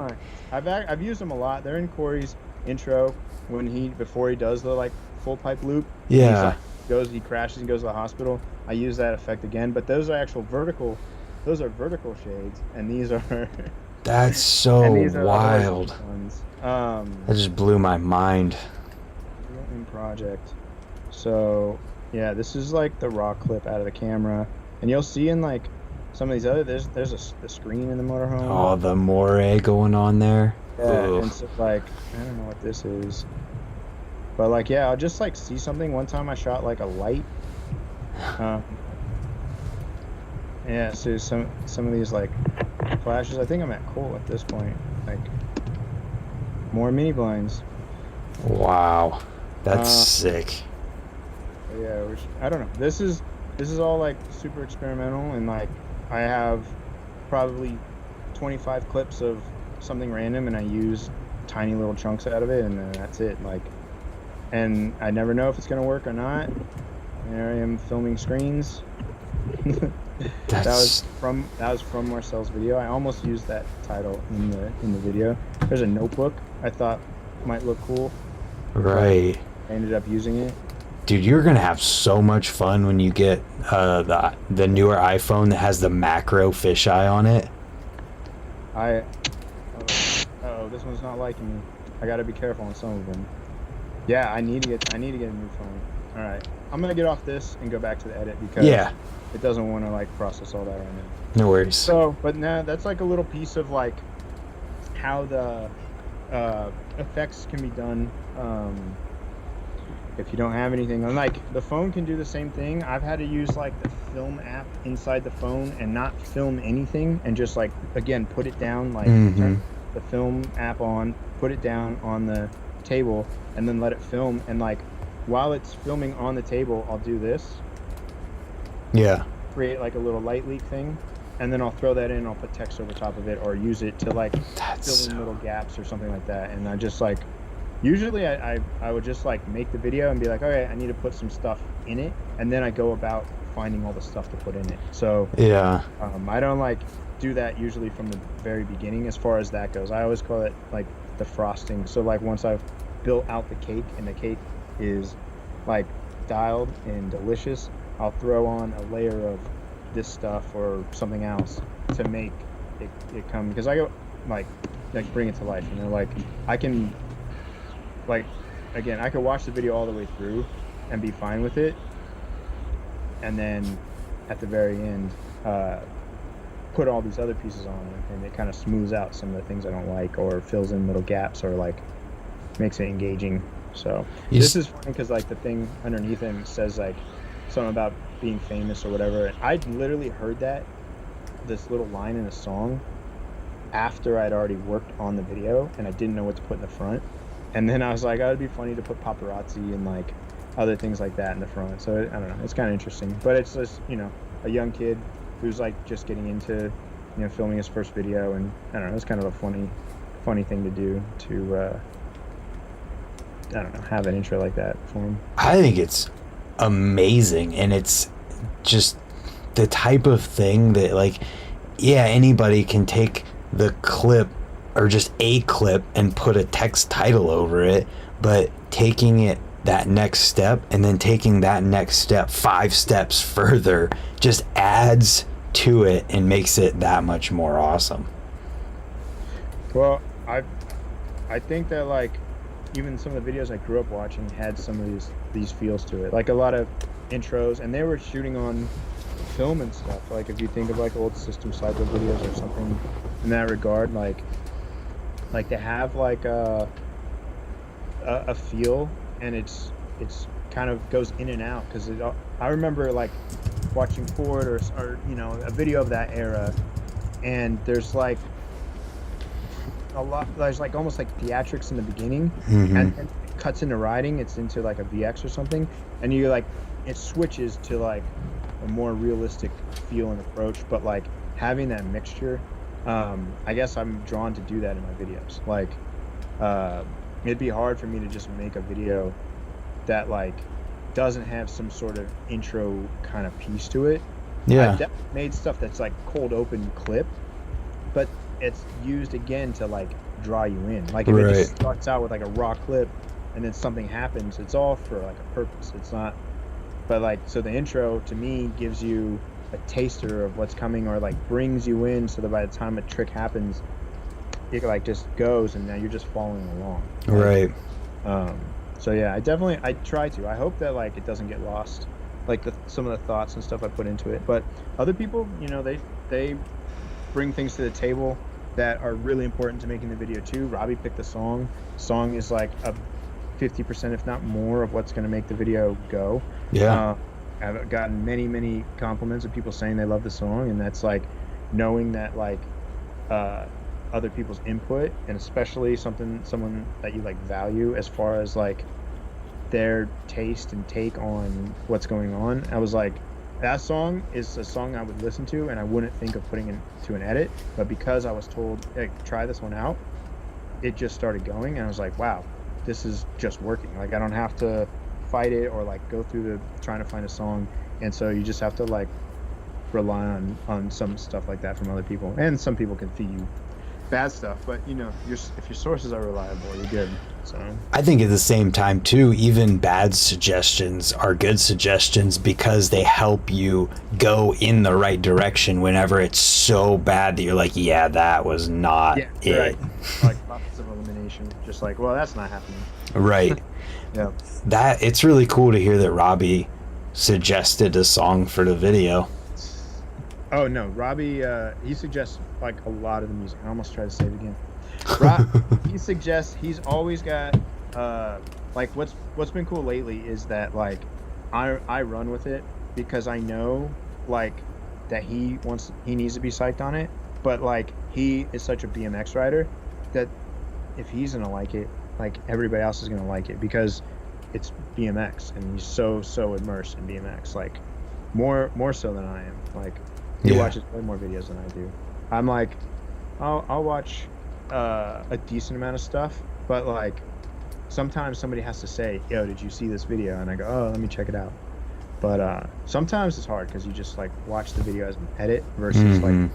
I've used them a lot. They're in Corey's intro before he does the like full pipe loop. Yeah. He crashes and goes to the hospital. I use that effect again, but those are actual vertical. Those are vertical shades, and these are. That's so wild. Ones. That just blew my mind. In project. So yeah, this is like the raw clip out of the camera, and you'll see in like some of these other there's a screen in the motorhome. Oh, the moire going on there. Yeah, and so like I don't know what this is, but like yeah, I'll just like see something. One time I shot like a light. Yeah, so some of these like flashes. I think I'm at Cole at this point. Like more mini blinds. Wow, that's sick. Yeah, I don't know. This is all like super experimental, and like I have probably 25 clips of something random, and I use tiny little chunks out of it, and then that's it. Like, and I never know if it's gonna work or not. There I am filming screens. That was from Marcel's video. I almost used that title in the video. There's a notebook I thought might look cool. Right. I ended up using it. Dude, you're gonna have so much fun when you get the newer iPhone that has the macro fisheye on it. This one's not liking me. I gotta be careful on some of them. Yeah, I need to get a new phone. All right, I'm gonna get off this and go back to the edit because it doesn't want to like process all that right now. No worries. So, but now that's like a little piece of like how the effects can be done. If you don't have anything, and like the phone can do the same thing. I've had to use like the film app inside the phone and not film anything and just like again put it down, like turn the film app on, put it down on the table, and then let it film. And like while it's filming on the table, I'll do this. Yeah. Create like a little light leak thing, and then I'll throw that in. I'll put text over top of it or use it to like fill in little gaps or something like that. And I just like. Usually I would just like make the video and be like, okay, I need to put some stuff in it, and then I go about finding all the stuff to put in it. So yeah, I don't like do that usually from the very beginning as far as that goes. I always call it like the frosting. So like once I've built out the cake and the cake is like dialed and delicious, I'll throw on a layer of this stuff or something else to make it come, because I go like bring it to life. You know, like I can. Like, again, I could watch the video all the way through and be fine with it, and then at the very end put all these other pieces on it, and it kind of smooths out some of the things I don't like or fills in little gaps or like makes it engaging. So this is funny because like the thing underneath him says like something about being famous or whatever. I literally heard this little line in a song after I'd already worked on the video, and I didn't know what to put in the front. And then I was like, oh, it'd be funny to put paparazzi and like other things like that in the front. So I don't know, it's kind of interesting. But it's just, you know, a young kid who's like just getting into, you know, filming his first video, and I don't know, it's kind of a funny thing to do to I don't know, have an intro like that for him. I think it's amazing, and it's just the type of thing that like, yeah, anybody can take the clip or just a clip and put a text title over it, but taking it that next step and then taking that next step 5 steps further just adds to it and makes it that much more awesome. Well, I think that like even some of the videos I grew up watching had some of these feels to it. Like a lot of intros, and they were shooting on film and stuff. Like if you think of like old System Cycle videos or something in that regard, like they have like a feel, and it's kind of goes in and out because I remember like watching Ford or you know a video of that era, and there's there's like almost like theatrics in the beginning, Hmm. and it cuts into writing, it's into like a VX or something, and you like it switches to like a more realistic feel and approach, but like having that mixture, I guess I'm drawn to do that in my videos. Like uh it'd be hard for me to just make a video that like doesn't have some sort of intro kind of piece to it. I've Yeah. definitely made stuff that's like cold open clip, but it's used again to like draw you in. Like if it Right. just starts out with like a raw clip and then something happens, it's all for like a purpose. It's not, but like so the intro to me gives you a taster of what's coming, or like brings you in so that by the time a trick happens, it like just goes and now you're just following along. Like Right. so yeah, I try to. I hope that like it doesn't get lost, like some of the thoughts and stuff I put into it. But other people, you know, they bring things to the table that are really important to making the video too. Robbie picked the song. Song is like a 50%, if not more, of what's going to make the video go. Yeah. Uh, I've gotten many compliments of people saying they love the song, and that's like knowing that like uh, other people's input, and especially someone that you like value as far as like their taste and take on what's going on. I was like, that song is a song I would listen to and I wouldn't think of putting into an edit, but because I was told, hey, try this one out, it just started going, and I was like, wow, this is just working. Like I don't have to fight it or like go through the trying to find a song, and so you just have to like rely on some stuff like that from other people, and some people can feed you bad stuff, but you know, if your sources are reliable, you're good. So I think at the same time too, even bad suggestions are good suggestions because they help you go in the right direction whenever it's so bad that you're like, yeah, that was not yeah, you're it. right. Like process of elimination, just like, well, that's not happening. Right. Yeah. That it's really cool to hear that Robbie suggested a song for the video. Oh no, Robbie, he suggests like a lot of the music. I almost tried to say it again. Rob, he suggests, he's always got like what's been cool lately is that like I run with it because I know like that he needs to be psyched on it, but like he is such a BMX rider that if he's gonna like it, like everybody else is gonna like it because it's BMX and he's so immersed in BMX, like more so than I am. Like he Yeah. watches way more videos than I do. I'm like, I'll watch a decent amount of stuff, but like sometimes somebody has to say, yo, did you see this video? And I go, oh, let me check it out. But sometimes it's hard because you just like watch the video as an edit versus like,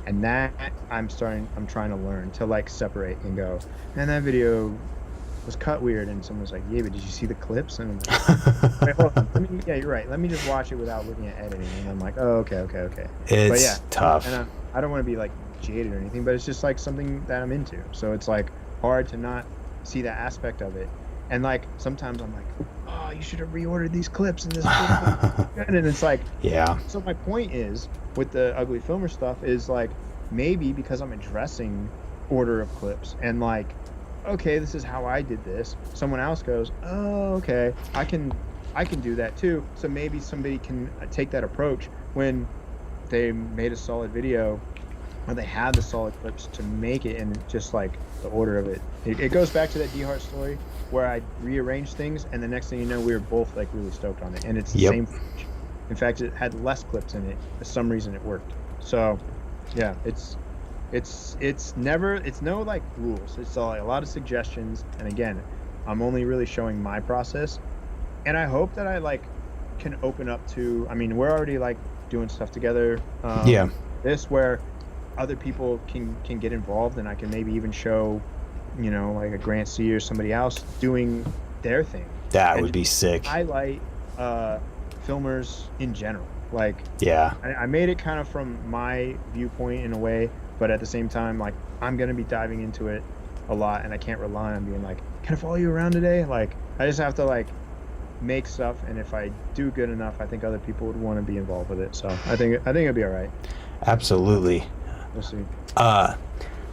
and that I'm trying to learn to like separate and go, and that video was cut weird, and someone's like, yeah, but did you see the clips? And I'm like, wait, hold on. Yeah, you're right. Let me just watch it without looking at editing. And I'm like, oh, okay. But It's yeah, tough. and I don't want to be like jaded or anything, but it's just like something that I'm into. So it's like hard to not see that aspect of it. And like sometimes I'm like, oh, you should have reordered these clips and this. And it's like, Yeah. so my point is with the Ugly Filmer stuff is like maybe because I'm addressing order of clips and like, okay, this is how I did this. Someone else goes, oh, okay, I can do that too. So maybe somebody can take that approach when they made a solid video or they have the solid clips to make it in just like the order of it. It goes back to that D Hart story where I rearranged things, and the next thing you know, we were both like really stoked on it, and it's the Yep. same footage. In fact, it had less clips in it. For some reason, it worked. So, yeah, it's no like rules. It's like a lot of suggestions, and again, I'm only really showing my process, and I hope that I like can open up to. I mean, we're already like doing stuff together. Yeah. This where other people can get involved, and I can maybe even show, you know, like a Grant C or somebody else doing their thing. That And would be sick. highlight filmers in general. Like Yeah. I made it kind of from my viewpoint in a way, but at the same time, like I'm gonna be diving into it a lot, and I can't rely on being like, can I follow you around today? Like, I just have to like make stuff, and if I do good enough, I think other people would want to be involved with it. So I think it'll be all right. Absolutely. We'll see.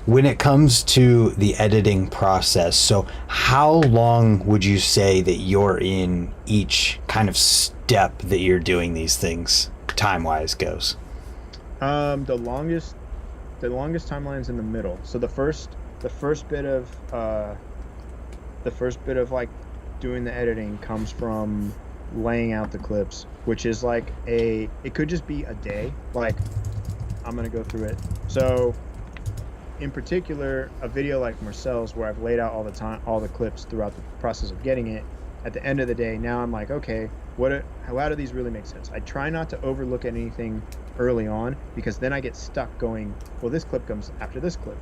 When it comes to the editing process, so how long would you say that you're in each kind of step that you're doing these things, time-wise goes? The longest timeline's in the middle. So the first bit of like doing the editing comes from laying out the clips, which is like it could just be a day. Like, I'm gonna go through it. So in particular, a video like Marcel's, where I've laid out all the clips throughout the process of getting it, at the end of the day, now I'm like, okay, how do these really make sense? I try not to overlook anything early on, because then I get stuck going, well, this clip comes after this clip,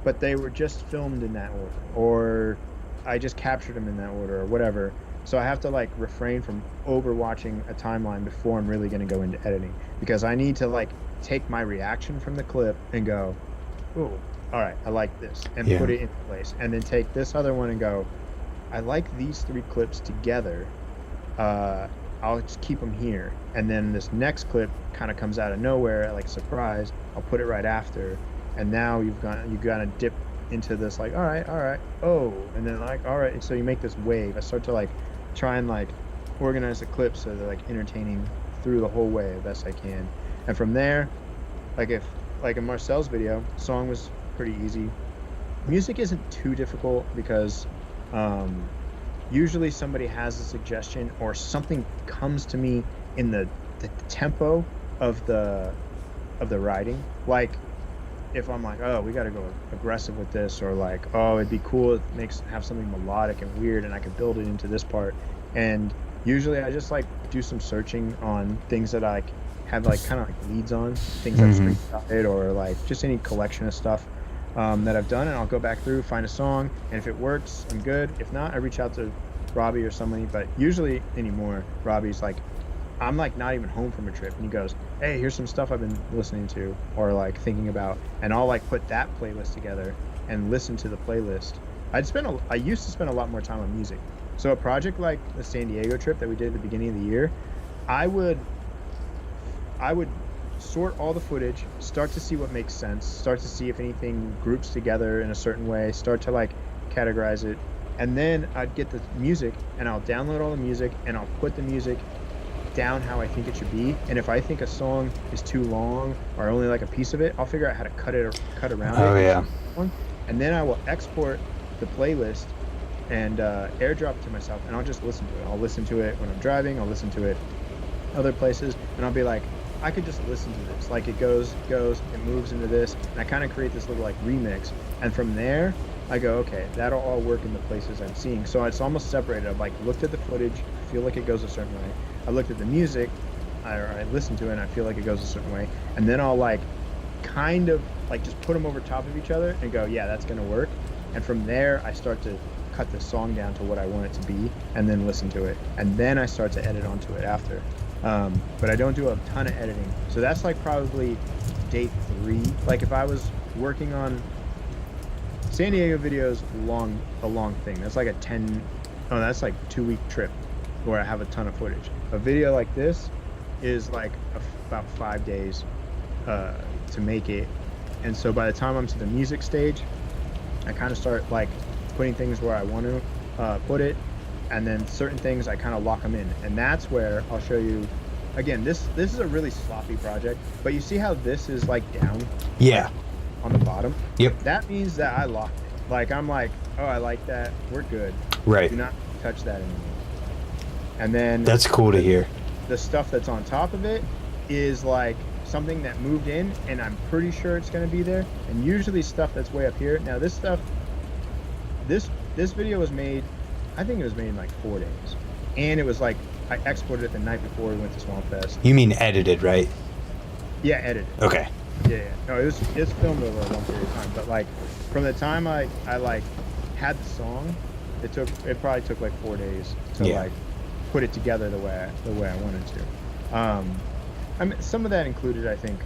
but they were just filmed in that order, or I just captured them in that order, or whatever. So I have to like refrain from overwatching a timeline before I'm really going to go into editing, because I need to like take my reaction from the clip and go, oh, all right, I like this, and put it in place, and then take this other one and go, I like these 3 clips together. I'll just keep them here, and then this next clip kind of comes out of nowhere, like surprise. I'll put it right after, and now you've got to dip into this like, all right, oh, and then like, all right, and so you make this wave. I start to like try and like organize the clips so they're like entertaining through the whole way as best I can, and from there, like if like in Marcel's video, song was pretty easy. Music isn't too difficult, because usually somebody has a suggestion or something comes to me in the tempo of the writing. Like if I'm like, oh, we got to go aggressive with this, or like, oh, it'd be cool to have something melodic and weird, and I could build it into this part. And usually I just like do some searching on things that I have like kind of like leads on, things that screenshot, or like just any collection of stuff that I've done, and I'll go back through, find a song, and if it works, I'm good. If not, I reach out to Robbie or somebody. But usually anymore, Robbie's like, I'm like not even home from a trip, and he goes, hey, here's some stuff I've been listening to or like thinking about, and I'll like put that playlist together and listen to the playlist. I used to spend a lot more time on music. So a project like the San Diego trip that we did at the beginning of the year, I would sort all the footage, start to see what makes sense, start to see if anything groups together in a certain way, start to like categorize it, and then I'd get the music and I'll download all the music and I'll put the music down how I think it should be. And if I think a song is too long or only like a piece of it, I'll figure out how to cut it or cut around it. Oh yeah. And then I will export the playlist and airdrop it to myself, and I'll just listen to it. I'll listen to it when I'm driving, I'll listen to it other places, and I'll be like, I could just listen to this. Like it goes, it moves into this, and I kind of create this little like remix. And from there, I go, okay, that'll all work in the places I'm seeing. So it's almost separated. I've like looked at the footage, feel like it goes a certain way. I looked at the music, I listened to it, and I feel like it goes a certain way. And then I'll like kind of like just put them over top of each other and go, yeah, that's gonna work. And from there, I start to cut the song down to what I want it to be, and then listen to it. And then I start to edit onto it after. But I don't do a ton of editing. So that's like probably day 3. Like if I was working on San Diego videos, a long thing. That's like that's like 2-week trip where I have a ton of footage. A video like this is like about 5 days to make it. And so by the time I'm to the music stage, I kind of start like putting things where I want to put it, and then certain things I kind of lock them in, and that's where I'll show you. Again, this is a really sloppy project, but you see how this is like down, yeah, on the bottom. Yep. That means that I locked it. Like I'm like, oh, I like that. We're good. Right. Do not touch that anymore. And then that's cool to hear. The stuff that's on top of it is like something that moved in, and I'm pretty sure it's going to be there. And usually stuff that's way up here. Now this stuff, this video was made, I think it was made in like 4 days, and it was like I exported it the night before we went to Swamp Fest. You mean edited, right? Yeah, edited. Okay. Yeah. No, it's filmed over a long period of time, but like from the time I like had the song, it probably took like 4 days to like put it together the way I wanted to. I mean, some of that included, I think,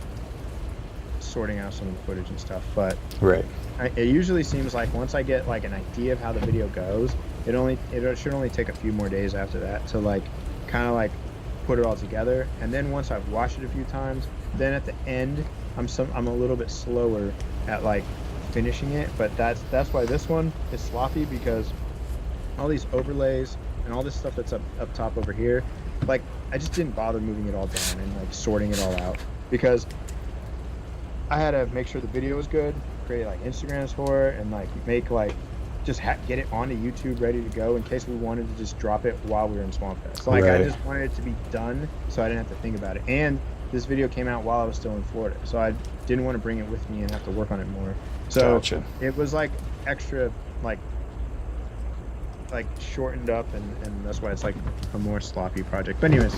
sorting out some of the footage and stuff. But Right. it usually seems like once I get like an idea of how the video goes, it should only take a few more days after that to like kind of like put it all together. And then once I've watched it a few times, then at the end I'm a little bit slower at like finishing it. But that's why this one is sloppy, because all these overlays and all this stuff that's up top over here, like I just didn't bother moving it all down and like sorting it all out, because I had to make sure the video was good, create like Instagrams for it, and like make like just get it onto YouTube ready to go in case we wanted to just drop it while we were in Swamp Fest. So like I just wanted it to be done so I didn't have to think about it. And this video came out while I was still in Florida, so I didn't want to bring it with me and have to work on it more. So Gotcha. it was like extra like shortened up, and that's why it's like a more sloppy project. But anyways,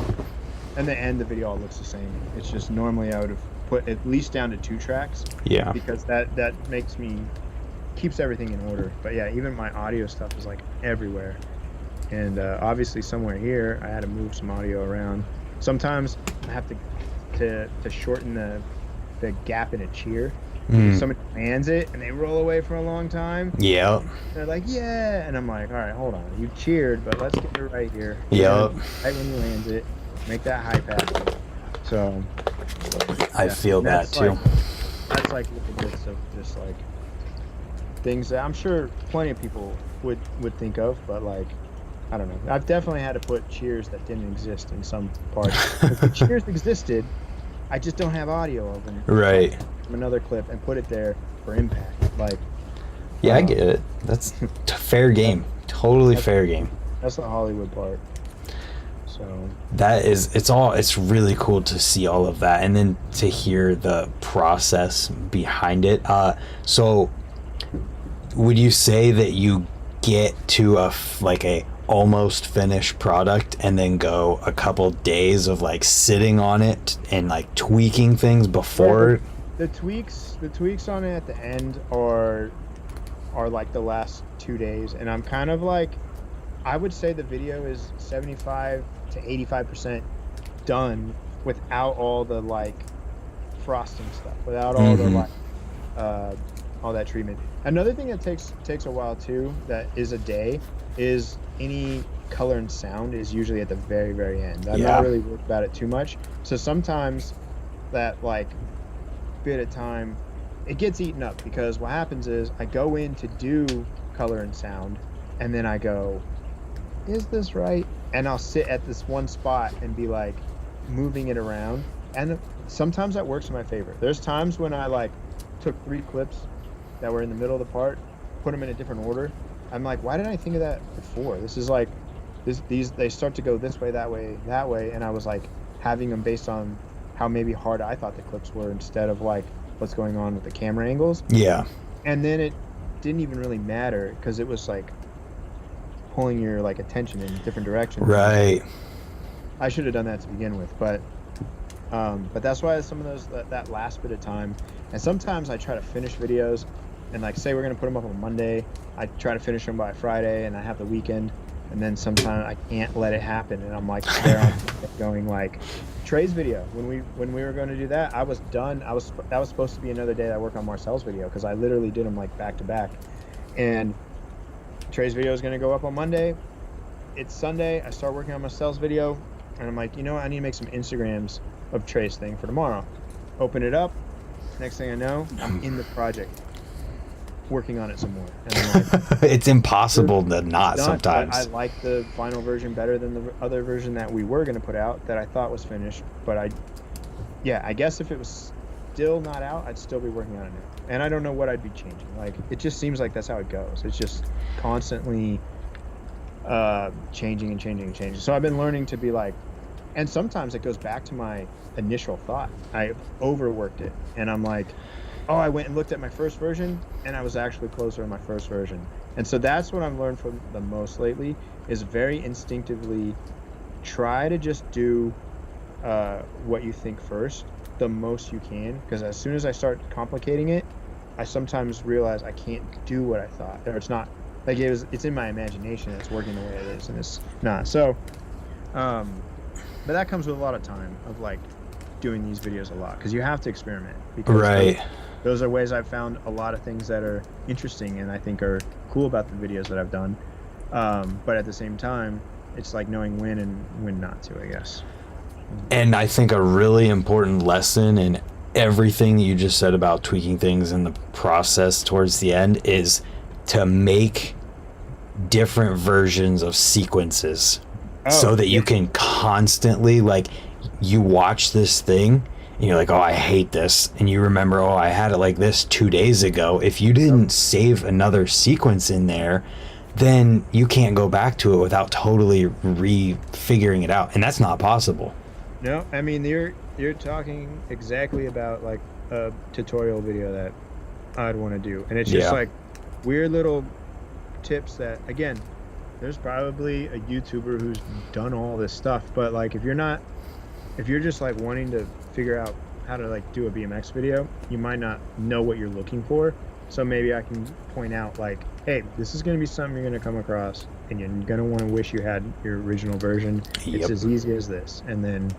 in the end the video all looks the same. It's just normally I would have put at least down to 2 tracks, because that keeps everything in order. But yeah, even my audio stuff is like everywhere, and obviously somewhere here I had to move some audio around. Sometimes I have to shorten the gap in a cheer. Somebody lands it and they roll away for a long time. Yep. They're like, yeah, and I'm like, all right, hold on, you cheered, but let's get it right here. Yep. Right when he lands it, make that high pass. So I feel that too. That's like little bits of just like things that I'm sure plenty of people would think of, but like I don't know. I've definitely had to put cheers that didn't exist in some parts. If the cheers existed, I just don't have audio of them. Right. From another clip and put it there for impact. Like, yeah, I get it. That's fair game. Totally fair game. That's the Hollywood part. So it's really cool to see all of that, and then to hear the process behind it. So would you say that you get to a almost finished product and then go a couple days of like sitting on it and like tweaking things before? The tweaks on it at the end are like the last 2 days, and I'm kind of like, I would say the video is 75 to 85% done without all the like frosting stuff, without all the like all that treatment. Another thing that takes a while too, that is a day, is any color and sound is usually at the very, very end. I'm not really worried about it too much. So sometimes that like bit of time, it gets eaten up, because what happens is I go in to do color and sound, and then I go, is this right? And I'll sit at this one spot and be like moving it around, and sometimes that works in my favor. There's times when I like took 3 clips that were in the middle of the part, put them in a different order. I'm like, why didn't I think of that before? This is like these they start to go this way, that way, and I was like having them based on how maybe hard I thought the clips were, instead of like what's going on with the camera angles. Yeah. And then it didn't even really matter, because it was like pulling your like attention in different directions. Right. I should have done that to begin with, but that's why some of those that last bit of time. And sometimes I try to finish videos, and like say we're gonna put them up on Monday, I try to finish them by Friday, and I have the weekend, and then sometimes I can't let it happen, and I'm like there on going like Trey's video, when we were going to do that, I was done. That was supposed to be another day that I work on Marcel's video, because I literally did them like back to back. And Trey's video is going to go up on Monday. It's Sunday. I start working on Marcel's video, and I'm like, you know what? I need to make some Instagrams of Trey's thing for tomorrow. Open it up. Next thing I know, I'm in the project, working on it some more. And I'm like, it's impossible to not sometimes. I like the final version better than the other version that we were going to put out that I thought was finished. But I guess if it was still not out, I'd still be working on it now. And I don't know what I'd be changing. Like, it just seems like that's how it goes. It's just constantly changing and changing and changing. So I've been learning to be like, and sometimes it goes back to my initial thought. I overworked it, and I'm like, oh, I went and looked at my first version, and I was actually closer in my first version. And so that's what I've learned from the most lately, is very instinctively try to just do what you think first, the most you can, because as soon as I start complicating it, I sometimes realize I can't do what I thought, or it's not like it's in my imagination, it's working the way it is, and it's not. So but that comes with a lot of time of like doing these videos a lot because you have to experiment. Because Right. those are ways I've found a lot of things that are interesting and I think are cool about the videos that I've done. But at the same time, it's like knowing when and when not to, I guess. And I think a really important lesson in everything that you just said about tweaking things in the process towards the end is to make different versions of sequences so that you can constantly, like, you watch this thing and you're like, oh, I hate this, and you remember, oh, I had it like this 2 days ago. If you didn't save another sequence in there, then you can't go back to it without totally refiguring it out, and that's not possible. No, I mean you're talking exactly about like a tutorial video that I'd want to do, and it's just like weird little tips that, again, there's probably a YouTuber who's done all this stuff, but like if you're just like wanting to figure out how to like do a BMX video, you might not know what you're looking for. So maybe I can point out like, hey, this is going to be something you're going to come across and you're going to want to wish you had your original version. It's as easy as this. And then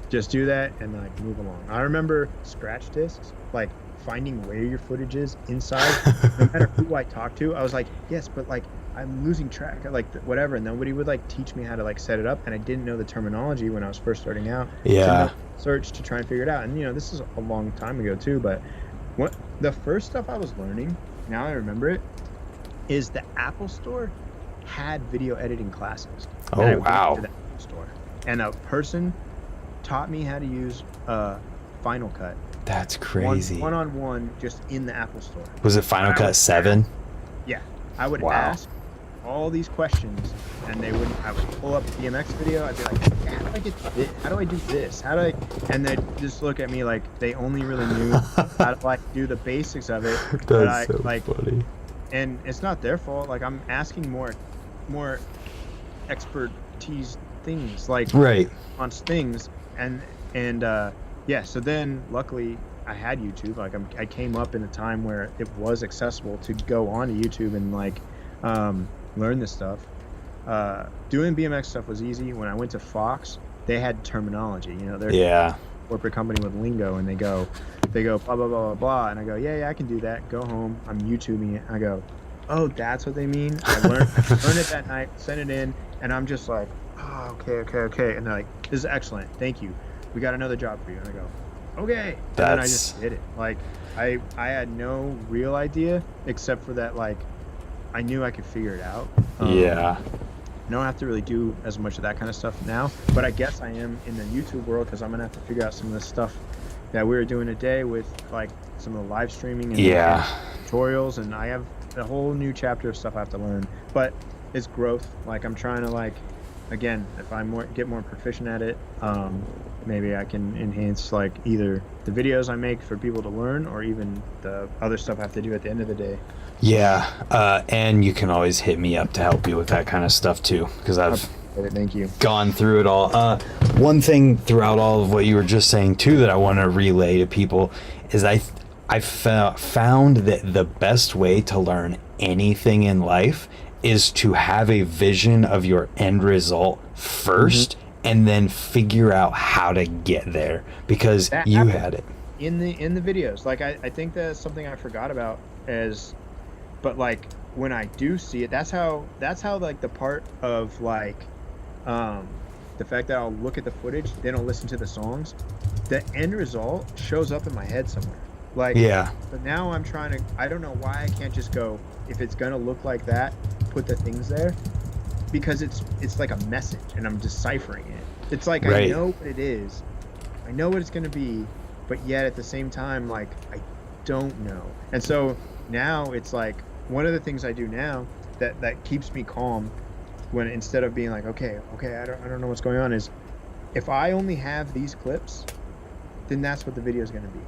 just do that and like move along. I remember scratch discs, like finding where your footage is inside. No matter who I talk to, I was like, yes, but like I'm losing track of like whatever. And nobody would like teach me how to like set it up. And I didn't know the terminology when I was first starting out. Yeah. Search to try and figure it out. And this is a long time ago too, but what the first stuff I was learning, now I remember it, is the Apple Store had video editing classes. Oh, wow. To the Apple Store. And a person taught me how to use Final Cut. That's crazy. One-on-one, just in the Apple Store. Was it Final Cut 7? Yeah. I would ask all these questions, and I would pull up a BMX video. I'd be like, how do I get this? How do I do this? And they'd just look at me like they only really knew how to like do the basics of it. That's so funny. And it's not their fault. Like I'm asking more expertise things, like on things, and so then luckily I had YouTube. Like I came up in a time where it was accessible to go onto YouTube and like learn this stuff. Doing BMX stuff was easy. When I went to Fox, they had terminology. They're a corporate company with lingo, and they go blah blah blah blah blah, and I go, yeah, I can do that. Go home, I'm YouTubing it. I go, oh, that's what they mean. I learned it that night, sent it in, and I'm just like, oh, okay, and they're like, this is excellent, thank you. We got another job for you, and I go, okay. And then I just did it. Like I had no real idea except for that, like I knew I could figure it out. I don't have to really do as much of that kind of stuff now, but I guess I am in the YouTube world because I'm gonna have to figure out some of the stuff that we were doing today with like some of the live streaming and tutorials, and I have a whole new chapter of stuff I have to learn. But it's growth. Like I'm trying to like, again, if I get more proficient at it, maybe I can enhance like either the videos I make for people to learn or even the other stuff I have to do at the end of the day. And you can always hit me up to help you with that kind of stuff too, because I've gone through it all. One thing throughout all of what you were just saying too that I want to relay to people is I found that the best way to learn anything in life is to have a vision of your end result first, and then figure out how to get there, because you had it in the videos. Like I think that's something I forgot about, but like when I do see it, that's how like the part of like the fact that I'll look at the footage, then I'll listen to the songs, the end result shows up in my head somewhere. Like but now I'm trying to, I don't know why I can't just go, if it's gonna look like that, put the things there, because it's like a message and I'm deciphering it. It's like I know what it is, I know what it's gonna be, but yet at the same time, like I don't know. And so now it's like one of the things I do now that keeps me calm, when instead of being like, okay, I don't know what's going on, is if I only have these clips, then that's what the video is going to be.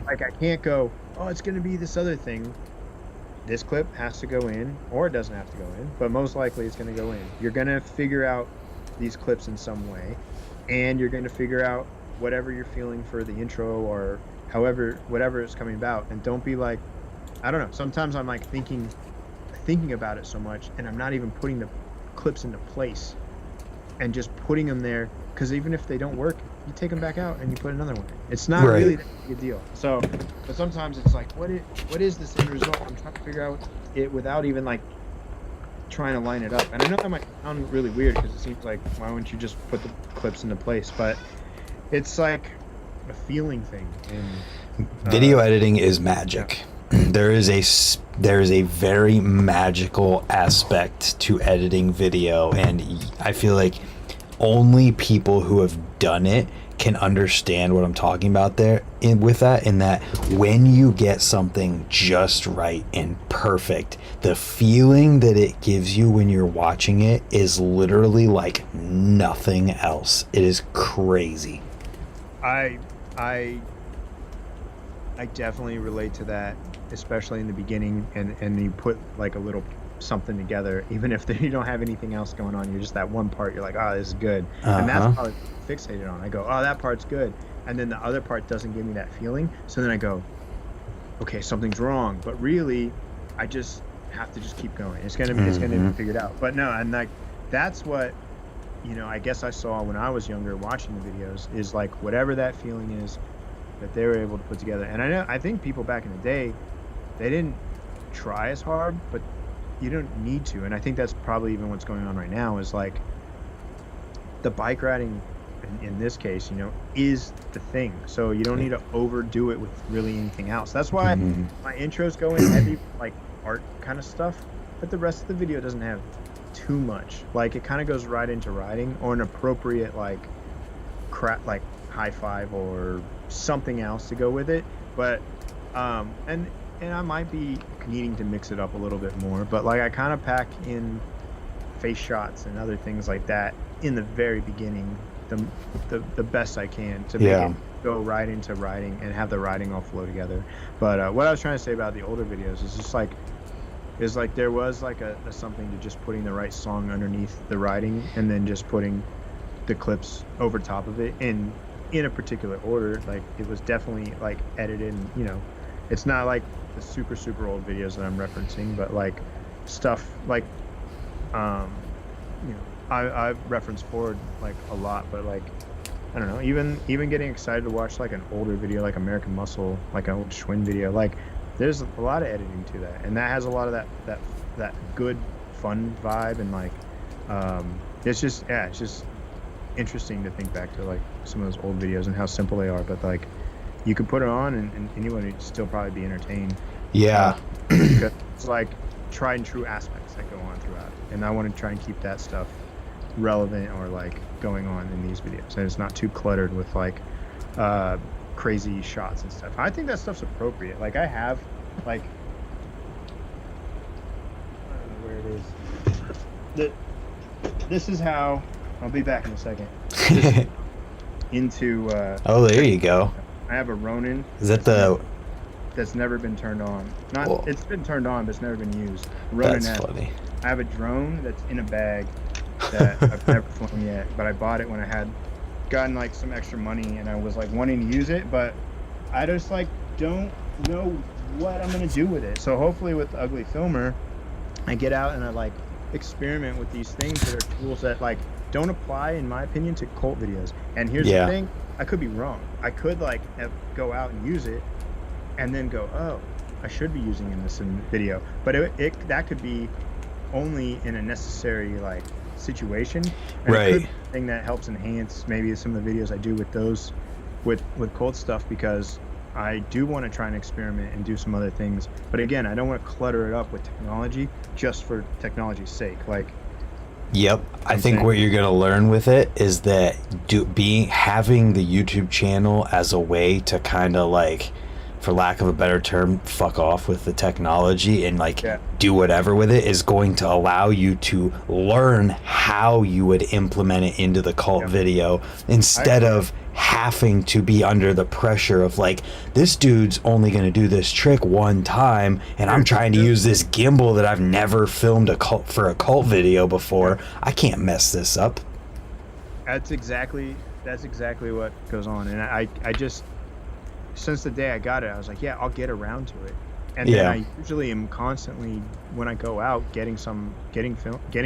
Like I can't go, oh, it's going to be this other thing. This clip has to go in, or it doesn't have to go in, but most likely it's going to go in. You're going to figure out these clips in some way, and you're going to figure out whatever you're feeling for the intro or whatever is coming about. And don't be like, I don't know, sometimes I'm like thinking about it so much, and I'm not even putting the clips into place and just putting them there, because even if they don't work, you take them back out and you put another one in. It's not Right. really that big a deal. So, but sometimes it's like, what is this end result? I'm trying to figure out it without even like trying to line it up. And I know that might sound really weird because it seems like, why wouldn't you just put the clips into place? But it's like a feeling thing. And Video editing is magic. There is a very magical aspect to editing video, and I feel like only people who have done it can understand what I'm talking about with that, in that when you get something just right and perfect, the feeling that it gives you when you're watching it is literally like nothing else. It is crazy. I definitely relate to that, especially in the beginning, and you put like a little something together, even if you don't have anything else going on. You're just that one part. You're like, oh, this is good, and that's probably fixated on. I go, oh, that part's good, and then the other part doesn't give me that feeling. So then I go, okay, something's wrong. But really, I just have to just keep going. It's gonna be figured out. But no, and like that's what, I guess I saw when I was younger watching the videos, is like whatever that feeling is that they were able to put together. And I think people back in the day, they didn't try as hard, but you don't need to. And I think that's probably even what's going on right now, is like the bike riding in this case, is the thing. So you don't need to overdo it with really anything else. That's why my intros go in heavy, like art kind of stuff, but the rest of the video doesn't have too much. Like it kind of goes right into riding, or an appropriate like high five or something else to go with it. But and I might be needing to mix it up a little bit more, but like I kind of pack in face shots and other things like that in the very beginning, the best I can, to make it go right into riding and have the riding all flow together. But what I was trying to say about the older videos is just like, there was like a something to just putting the right song underneath the riding, and then just putting the clips over top of it in a particular order. Like it was definitely like edited, and it's not like the super old videos that I'm referencing, but like stuff like I've referenced Ford like a lot, but like I don't know, even getting excited to watch like an older video like American Muscle, like an old Schwinn video, like there's a lot of editing to that, and that has a lot of that good fun vibe, and like it's just interesting to think back to like some of those old videos and how simple they are, but like you could put it on and anyone would still probably be entertained. Because it's like tried and true aspects that go on throughout, and I want to try and keep that stuff relevant or like going on in these videos, and it's not too cluttered with like crazy shots and stuff. I think that stuff's appropriate. Like I have like, I don't know where it is. This is how, I'll be back in a second. Into oh, there you go. I have a Ronin. Is that that's never been turned on? Not Whoa. It's been turned on, but it's never been used. Ronin. That's funny. I have a drone that's in a bag that I've never flown yet, but I bought it when I had gotten like some extra money, and I was like wanting to use it, but I just like don't know what I'm gonna do with it. So hopefully with the Ugly Filmer, I get out and I like experiment with these things that are tools that like don't apply, in my opinion, to cult videos. And here's the thing, I could be wrong. I could like go out and use it and then go, oh, I should be using this in video, but that could be only in a necessary like situation, and it could be a thing that helps enhance maybe some of the videos I do with those with cult stuff, because I do want to try and experiment and do some other things, but again, I don't want to clutter it up with technology just for technology's sake. Like I think what you're gonna learn with it is that having the YouTube channel as a way to kind of like, for lack of a better term, fuck off with the technology and like do whatever with it, is going to allow you to learn how you would implement it into the cult video, instead of having to be under the pressure of like, this dude's only going to do this trick one time, and I'm trying to use this gimbal that I've never filmed for a cult video before. I can't mess this up. That's exactly what goes on, and I just, since the day I got it, I was like, I'll get around to it. And then I usually am constantly, when I go out, getting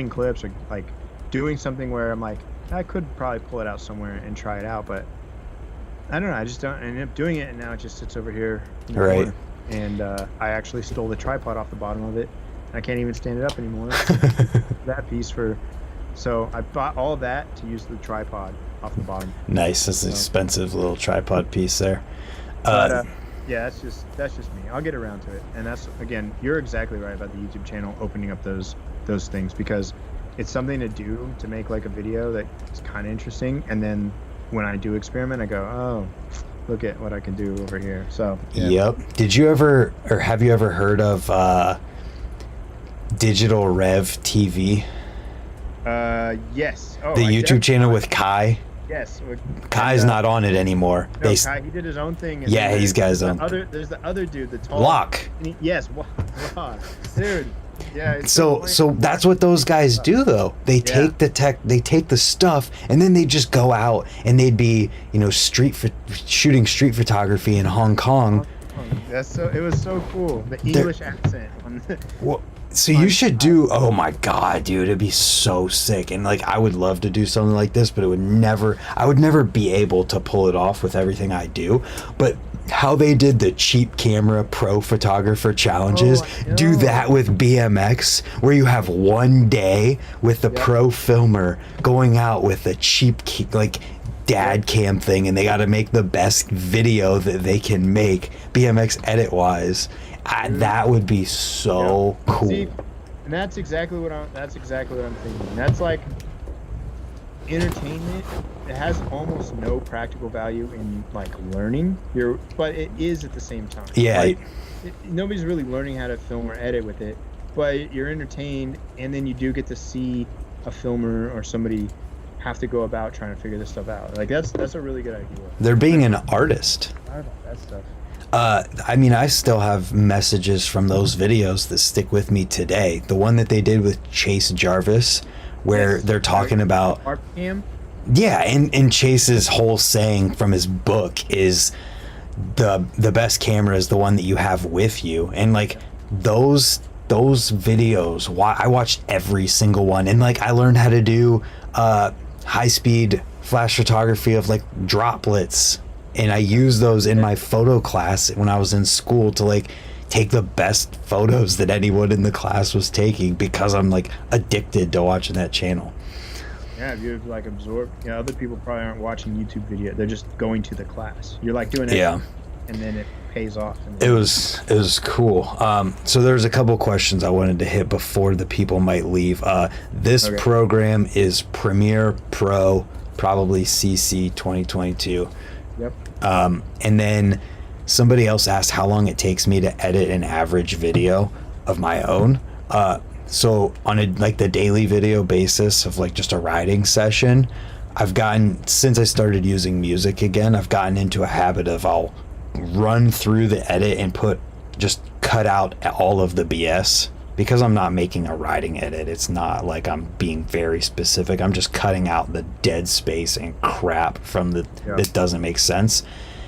clips, or like doing something where I'm like, I could probably pull it out somewhere and try it out, but I don't know. I just don't end up doing it, and now it just sits over here in the Right. corner. And I actually stole the tripod off the bottom of it. I can't even stand it up anymore. That piece for, so I bought all of that to use the tripod off the bottom. Nice. That's an expensive little tripod piece there. But yeah, that's just me. I'll get around to it. And that's, again, you're exactly right about the YouTube channel opening up those things, because it's something to do to make like a video that's kind of interesting, and then when I do experiment, I go, oh, look at what I can do over here. So yeah. Yep. Did you ever, or have you ever heard of Digital Rev TV? Yes. Oh, The YouTube channel with Kai. Yes. Kai's not on it anymore. No, Kai, he did his own thing. And Yeah, he's got his own. There's the other dude, the tall. Locke. Yes, Locke. Dude. Yeah. It's So that's what those guys do, though. They Yeah. take they take the stuff, and then they just go out and they'd be, shooting street photography in Hong Kong. It was so cool. The English accent on the, Well, so you should do. Oh my god, dude, it'd be so sick. And like, I would love to do something like this, but I would never be able to pull it off with everything I do. But how they did the cheap camera pro photographer challenges, do that with BMX, where you have one day with the pro filmer going out with a cheap dad cam thing, and they got to make the best video that they can make BMX edit wise. That would be so cool. See, and that's exactly what I'm thinking. That's like entertainment. It has almost no practical value in like learning, but it is at the same time. Yeah. Like, nobody's really learning how to film or edit with it, but you're entertained, and then you do get to see a filmer or somebody have to go about trying to figure this stuff out. Like that's a really good idea. They're being an artist. I about that stuff. I still have messages from those videos that stick with me today. The one that they did with Chase Jarvis, where they're talking about art cam. Yeah, and Chase's whole saying from his book is the best camera is the one that you have with you. And like those videos, I watched every single one, and like I learned how to do high-speed flash photography of like droplets, and I used those in my photo class when I was in school to like take the best photos that anyone in the class was taking, because I'm like addicted to watching that channel. Yeah, if you like absorb, other people probably aren't watching YouTube video. They're just going to the class. You're like doing it, and then it pays off. It was cool. So there's a couple questions I wanted to hit before the people might leave. This program is Premiere Pro, probably CC 2022. Yep. And then somebody else asked how long it takes me to edit an average video of my own. So on the daily video basis of like just a writing session, since I started using music again, I've gotten into a habit of I'll run through the edit and just cut out all of the BS, because I'm not making a writing edit. It's not like I'm being very specific. I'm just cutting out the dead space and crap that doesn't make sense.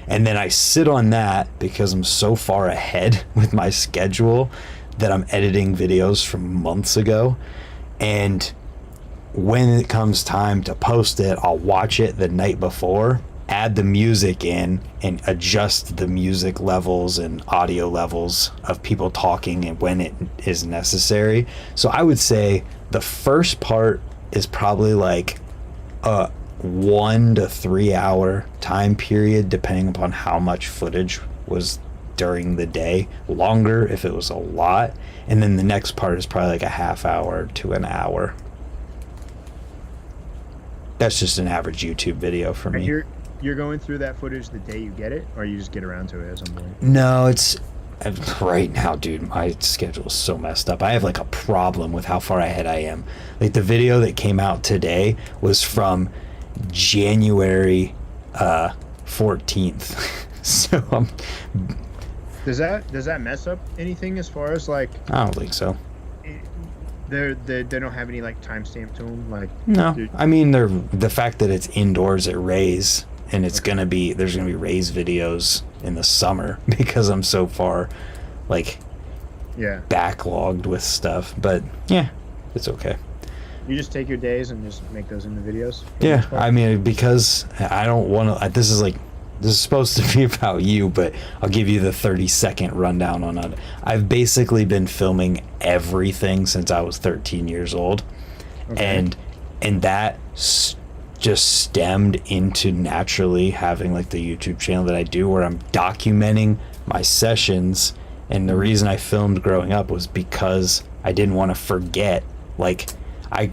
And then I sit on that because I'm so far ahead with my schedule that I'm editing videos from months ago. And when it comes time to post it, I'll watch it the night before, add the music in, and adjust the music levels and audio levels of people talking and when it is necessary. So I would say the first part is probably like a 1 to 3 hour time period, depending upon how much footage was during the day. Longer if it was a lot. And then the next part is probably like a half hour to an hour. That's just an average YouTube video for me. You're going through that footage the day you get it, or you just get around to it at some point? No, it's right now, dude, my schedule is so messed up. I have like a problem with how far ahead I am. Like the video that came out today was from January 14th. So does that mess up anything as far as like? I don't think so. They don't have any like timestamp to them, like. No, I mean the fact that it's indoors at Ray's, and there's gonna be Ray's videos in the summer because I'm so far backlogged with stuff. But yeah, it's okay. You just take your days and just make those into videos? Yeah, I mean, because I don't want to, this is like this is supposed to be about you, but I'll give you the 30-second rundown on it. I've basically been filming everything since I was 13 years old. Okay. And that just stemmed into naturally having like the YouTube channel that I do, where I'm documenting my sessions. And the reason I filmed growing up was because I didn't want to forget. Like,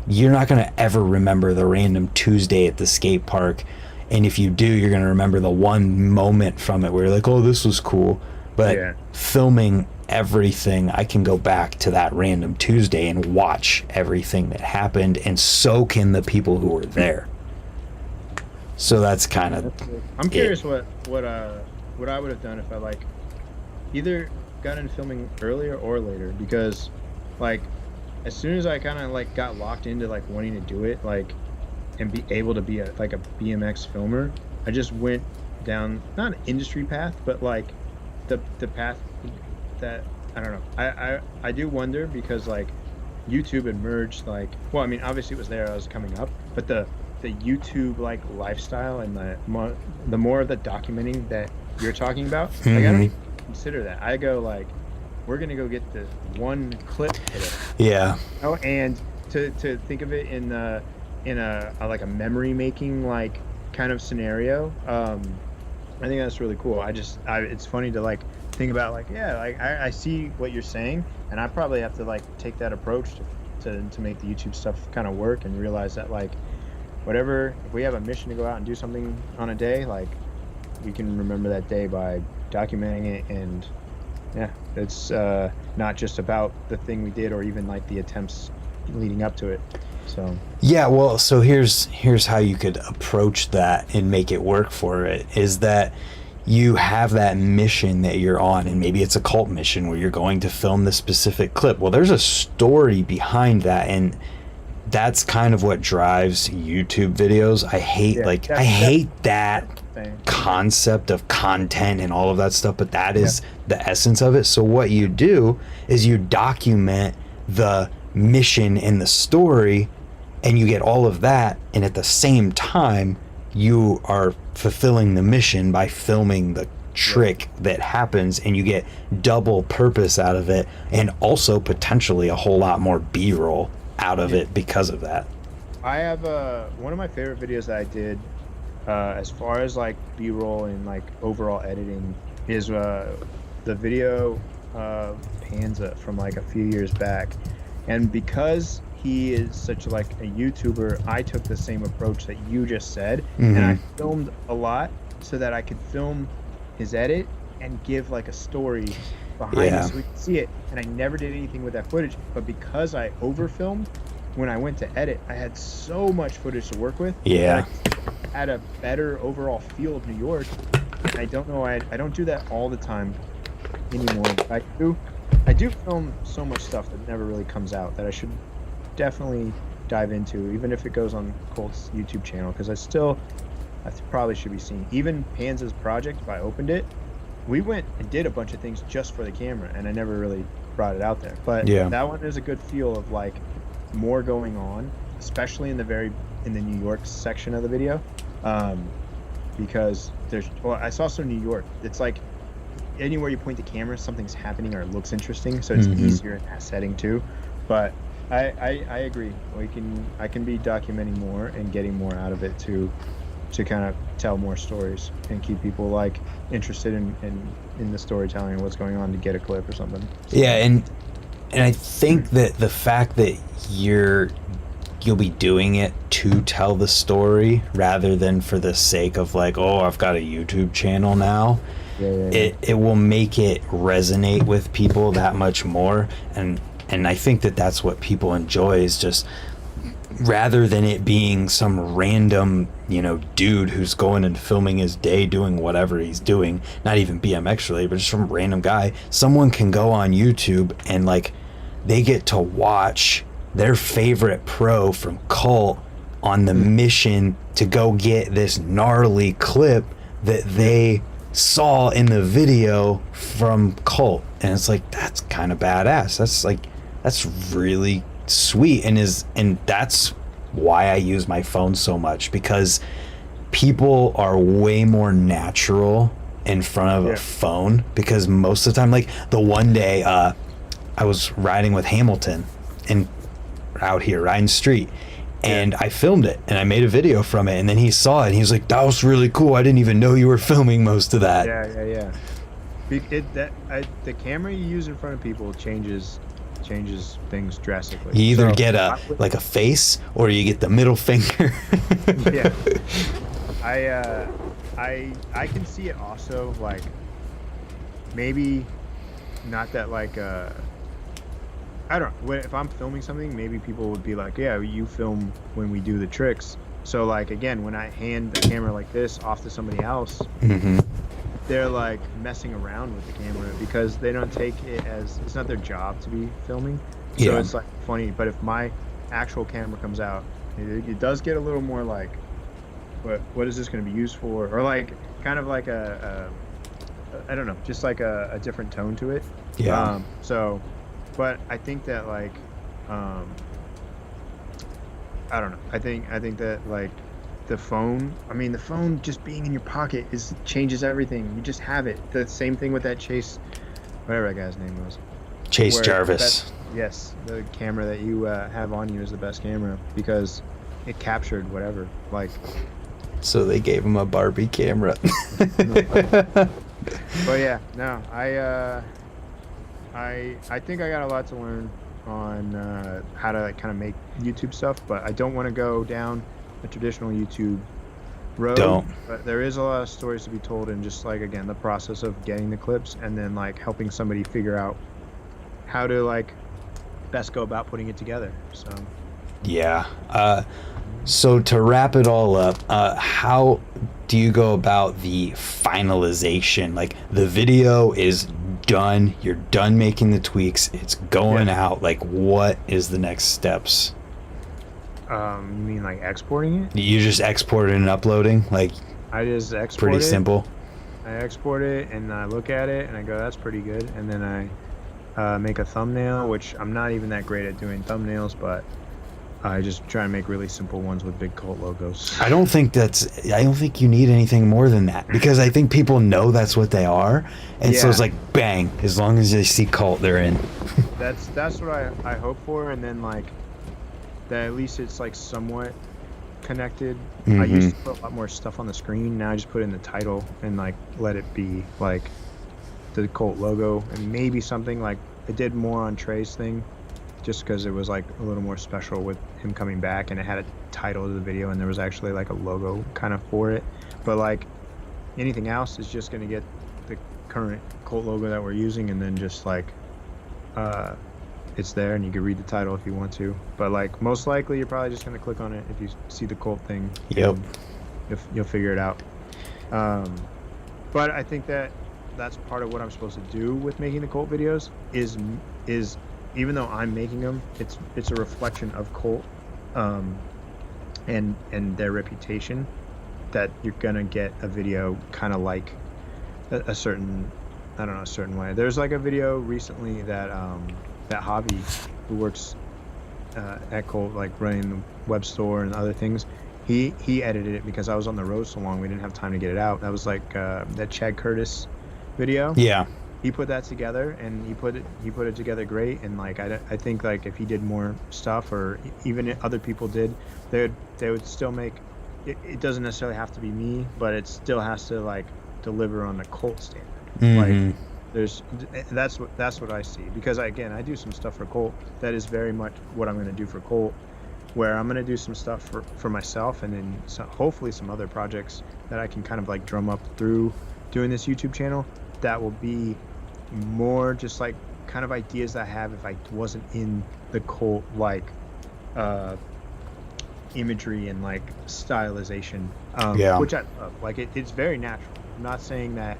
you're not going to ever remember the random Tuesday at the skate park. And if you do, you're going to remember the one moment from it where you're like, oh, this was cool. But Yeah. filming everything, I can go back to that random Tuesday and watch everything that happened, and so can the people who were there. So that's kind of I'm curious what I would have done if I like either got into filming earlier or later, because like as soon as I kind of like got locked into like wanting to do it like and be able to be a BMX filmer, I just went down not an industry path, but like the path that I don't know. I do wonder, because like YouTube had merged, like, well, I mean, obviously it was there, I was coming up, but the YouTube like lifestyle and the more of the documenting that you're talking about, like I don't even consider that. I go like, we're gonna go get the one clip today. yeah. Oh, and to think of it in a like a memory making like kind of scenario, I think that's really cool. It's funny to like think about like, yeah, like I see what you're saying, and I probably have to like take that approach to make the YouTube stuff kind of work, and realize that like whatever, if we have a mission to go out and do something on a day, like we can remember that day by documenting it. And yeah, it's not just about the thing we did or even like the attempts leading up to it. So Yeah, well, so here's how you could approach that and make it work for it, is that you have that mission that you're on, and maybe it's a cult mission where you're going to film this specific clip. Well, there's a story behind that, and that's kind of what drives YouTube videos. I hate I hate that concept of content and all of that stuff, but that is the essence of it. So what you do is you document the mission and the story, and you get all of that, and at the same time you are fulfilling the mission by filming the trick that happens, and you get double purpose out of it, and also potentially a whole lot more B-roll out of it because of that. I have one of my favorite videos that I did as far as like B-roll and like overall editing is the video Panza from like a few years back. And because he is such like a YouTuber, I took the same approach that you just said, and I filmed a lot so that I could film his edit and give like a story behind it so we could see it. And I never did anything with that footage, but because I overfilmed, when I went to edit, I had so much footage to work with. Yeah. I had a better overall feel of New York. And I don't know, I don't do that all the time anymore. But I do film so much stuff that never really comes out that I should definitely dive into, even if it goes on Colt's YouTube channel, because I probably should be seeing. Even Panza's project, if I opened it, we went and did a bunch of things just for the camera, and I never really brought it out there. But that one is a good feel of like more going on, especially in the New York section of the video, because I saw some New York. It's like anywhere you point the camera, something's happening or it looks interesting, so it's easier in that setting too. But I agree. I can be documenting more and getting more out of it to kind of tell more stories and keep people like interested in the storytelling and what's going on to get a clip or something. Yeah, and I think that the fact that you'll be doing it to tell the story rather than for the sake of like, oh, I've got a YouTube channel now. It will make it resonate with people that much more, and I think that that's what people enjoy, is just rather than it being some random, dude who's going and filming his day doing whatever he's doing, not even BMX related, but just some random guy. Someone can go on YouTube and like they get to watch their favorite pro from Cult on the mission to go get this gnarly clip that they saw in the video from Cult, and it's like, that's kind of badass. That's really sweet, and that's why I use my phone so much, because people are way more natural in front of a phone, because most of the time, like the one day I was riding with Hamilton and out here riding street, and I filmed it and I made a video from it, and then he saw it and he was like, that was really cool, I didn't even know you were filming most of that. The camera you use in front of people changes things drastically. You either get a face, or you get the middle finger. Yeah. I can see it also, like, maybe not that, like, I don't know, if I'm filming something, maybe people would be like, yeah, you film when we do the tricks. So, like, again, when I hand the camera like this off to somebody else, they're like messing around with the camera because they don't take it as, it's not their job to be filming. So it's like funny. But if my actual camera comes out, it does get a little more like, what is this going to be used for? Or like kind of like I don't know, just like a different tone to it. Yeah. So, but I think that like, I don't know. I think that like the phone just being in your pocket changes everything. You just have it. The same thing with that Chase, whatever that guy's name was. Chase Jarvis. Yes, the camera that you have on you is the best camera because it captured whatever. Like, so they gave him a Barbie camera. But yeah, no, I think I got a lot to learn on how to like, kind of make YouTube stuff, but I don't want to go down the traditional YouTube road. But there is a lot of stories to be told, and just like, again, the process of getting the clips and then like helping somebody figure out how to like best go about putting it together. So yeah. So to wrap it all up, how do you go about the finalization? Like, the video is done, you're done making the tweaks, it's going out. Like, what is the next steps? You mean like exporting it? You just export it and uploading? Like, I just export pretty it. simple. I export it and I look at it and I go, that's pretty good. And then I make a thumbnail, which I'm not even that great at doing thumbnails, but I just try and make really simple ones with big cult logos. I don't think you need anything more than that, because I think people know that's what they are, and so it's like, bang, as long as they see cult, they're in. That's what I hope for, and then like that at least it's like somewhat connected. I used to put a lot more stuff on the screen. Now I just put in the title and like let it be like the cult logo, and maybe something like I did more on Trey's thing, just because it was like a little more special with him coming back, and it had a title to the video, and there was actually like a logo kind of for it. But like anything else is just going to get the current cult logo that we're using, and then just like it's there, and you can read the title if you want to. But like most likely you're probably just going to click on it if you see the cult thing. Yep. You'll figure it out. But I think that's part of what I'm supposed to do with making the cult videos is even though I'm making them, it's a reflection of cult and their reputation, that you're gonna get a video kind of like a certain, I don't know, a certain way. There's like a video recently that that Javi, who works at Cult, like running the web store and other things, he edited it because I was on the road so long we didn't have time to get it out. That was like that Chad Curtis video. Yeah. He put that together, and he put it together great. And like I think like if he did more stuff, or even if other people did, they would still make it. It doesn't necessarily have to be me, but it still has to like deliver on the cult standard. Like that's what I see, because I do some stuff for cult that is very much what I'm going to do for cult, where I'm going to do some stuff for myself, and then hopefully some other projects that I can kind of like drum up through doing this YouTube channel that will be more just like kind of ideas that I have if I wasn't in the cult like imagery and like stylization, which I love. Like it's very natural. I'm not saying that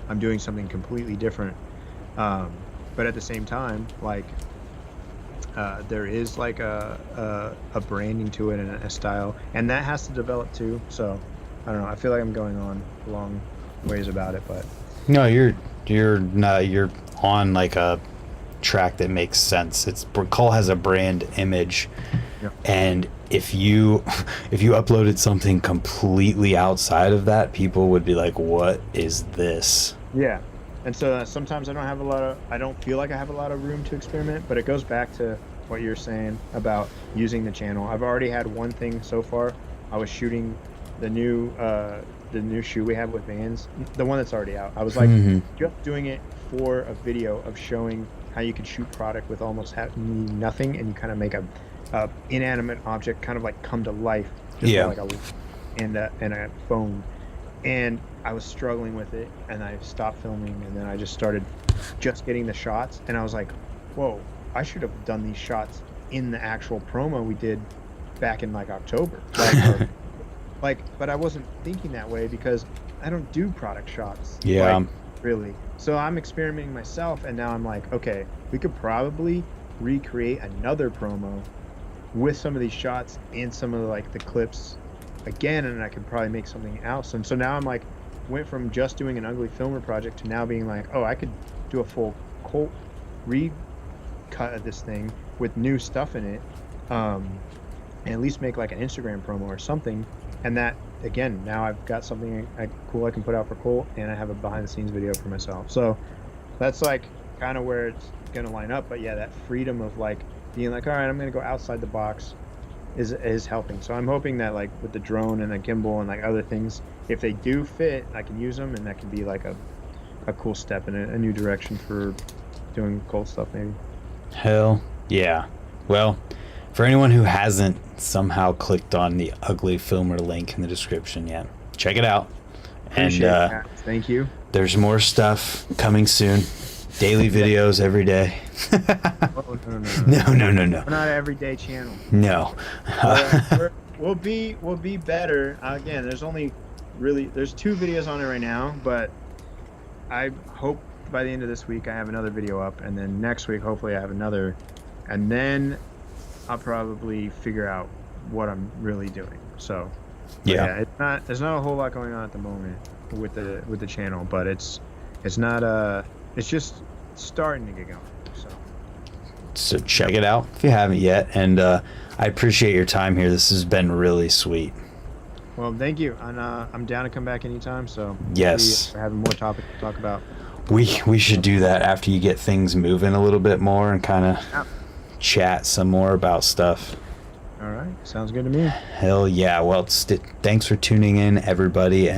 I'm doing something completely different, but at the same time, like there is like a branding to it and a style, and that has to develop too. So I don't know, I feel like I'm going on a long ways about it, but no, you're on like a track that makes sense. Cole has a brand image, and if you uploaded something completely outside of that, people would be like, what is this? Yeah. And so sometimes I don't feel like I have a lot of room to experiment, but it goes back to what you're saying about using the channel. I've already had one thing so far. I was shooting the new shoe we have with Vans, the one that's already out. I was like just doing it for a video of showing how you can shoot product with almost nothing, and you kind of make a inanimate object kind of like come to life, just with like a phone. And I was struggling with it, and I stopped filming, and then I just started just getting the shots, and I was like, whoa, I should have done these shots in the actual promo we did back in like October. But I wasn't thinking that way because I don't do product shots. Yeah. Like, really. So I'm experimenting myself, and now I'm like, okay, we could probably recreate another promo with some of these shots and some of the clips again, and I could probably make something else. And so now I'm like, went from just doing an ugly filmer project to now being like, oh, I could do a full Colt recut of this thing with new stuff in it, and at least make like an Instagram promo or something. And that, again, now I've got something cool I can put out for Colt, and I have a behind the scenes video for myself. So that's like kind of where it's gonna line up. But yeah, that freedom of like being like, all right, I'm gonna go outside the box is helping. So I'm hoping that like with the drone and the gimbal and like other things, if they do fit, I can use them, and that can be like a cool step in a new direction for doing Colt stuff maybe. Hell yeah. Well, for anyone who hasn't somehow clicked on the ugly filmer link in the description yet, check it out. Appreciate that. Thank you. There's more stuff coming soon. Daily videos every day. Oh, no. No. We're not an everyday channel. No. We'll be better. Again, there's 2 videos on it right now, but I hope by the end of this week I have another video up, and then next week hopefully I have another, and then I'll probably figure out what I'm really doing. So yeah, there's not a whole lot going on at the moment with the channel, but it's just starting to get going. So check it out if you haven't yet, and I appreciate your time here. This has been really sweet. Well, thank you, and I'm down to come back anytime. So yes, we're having more topics to talk about. We should do that after you get things moving a little bit more and kind of chat some more about stuff. All right, sounds good to me. Hell yeah. Well, thanks for tuning in, everybody, and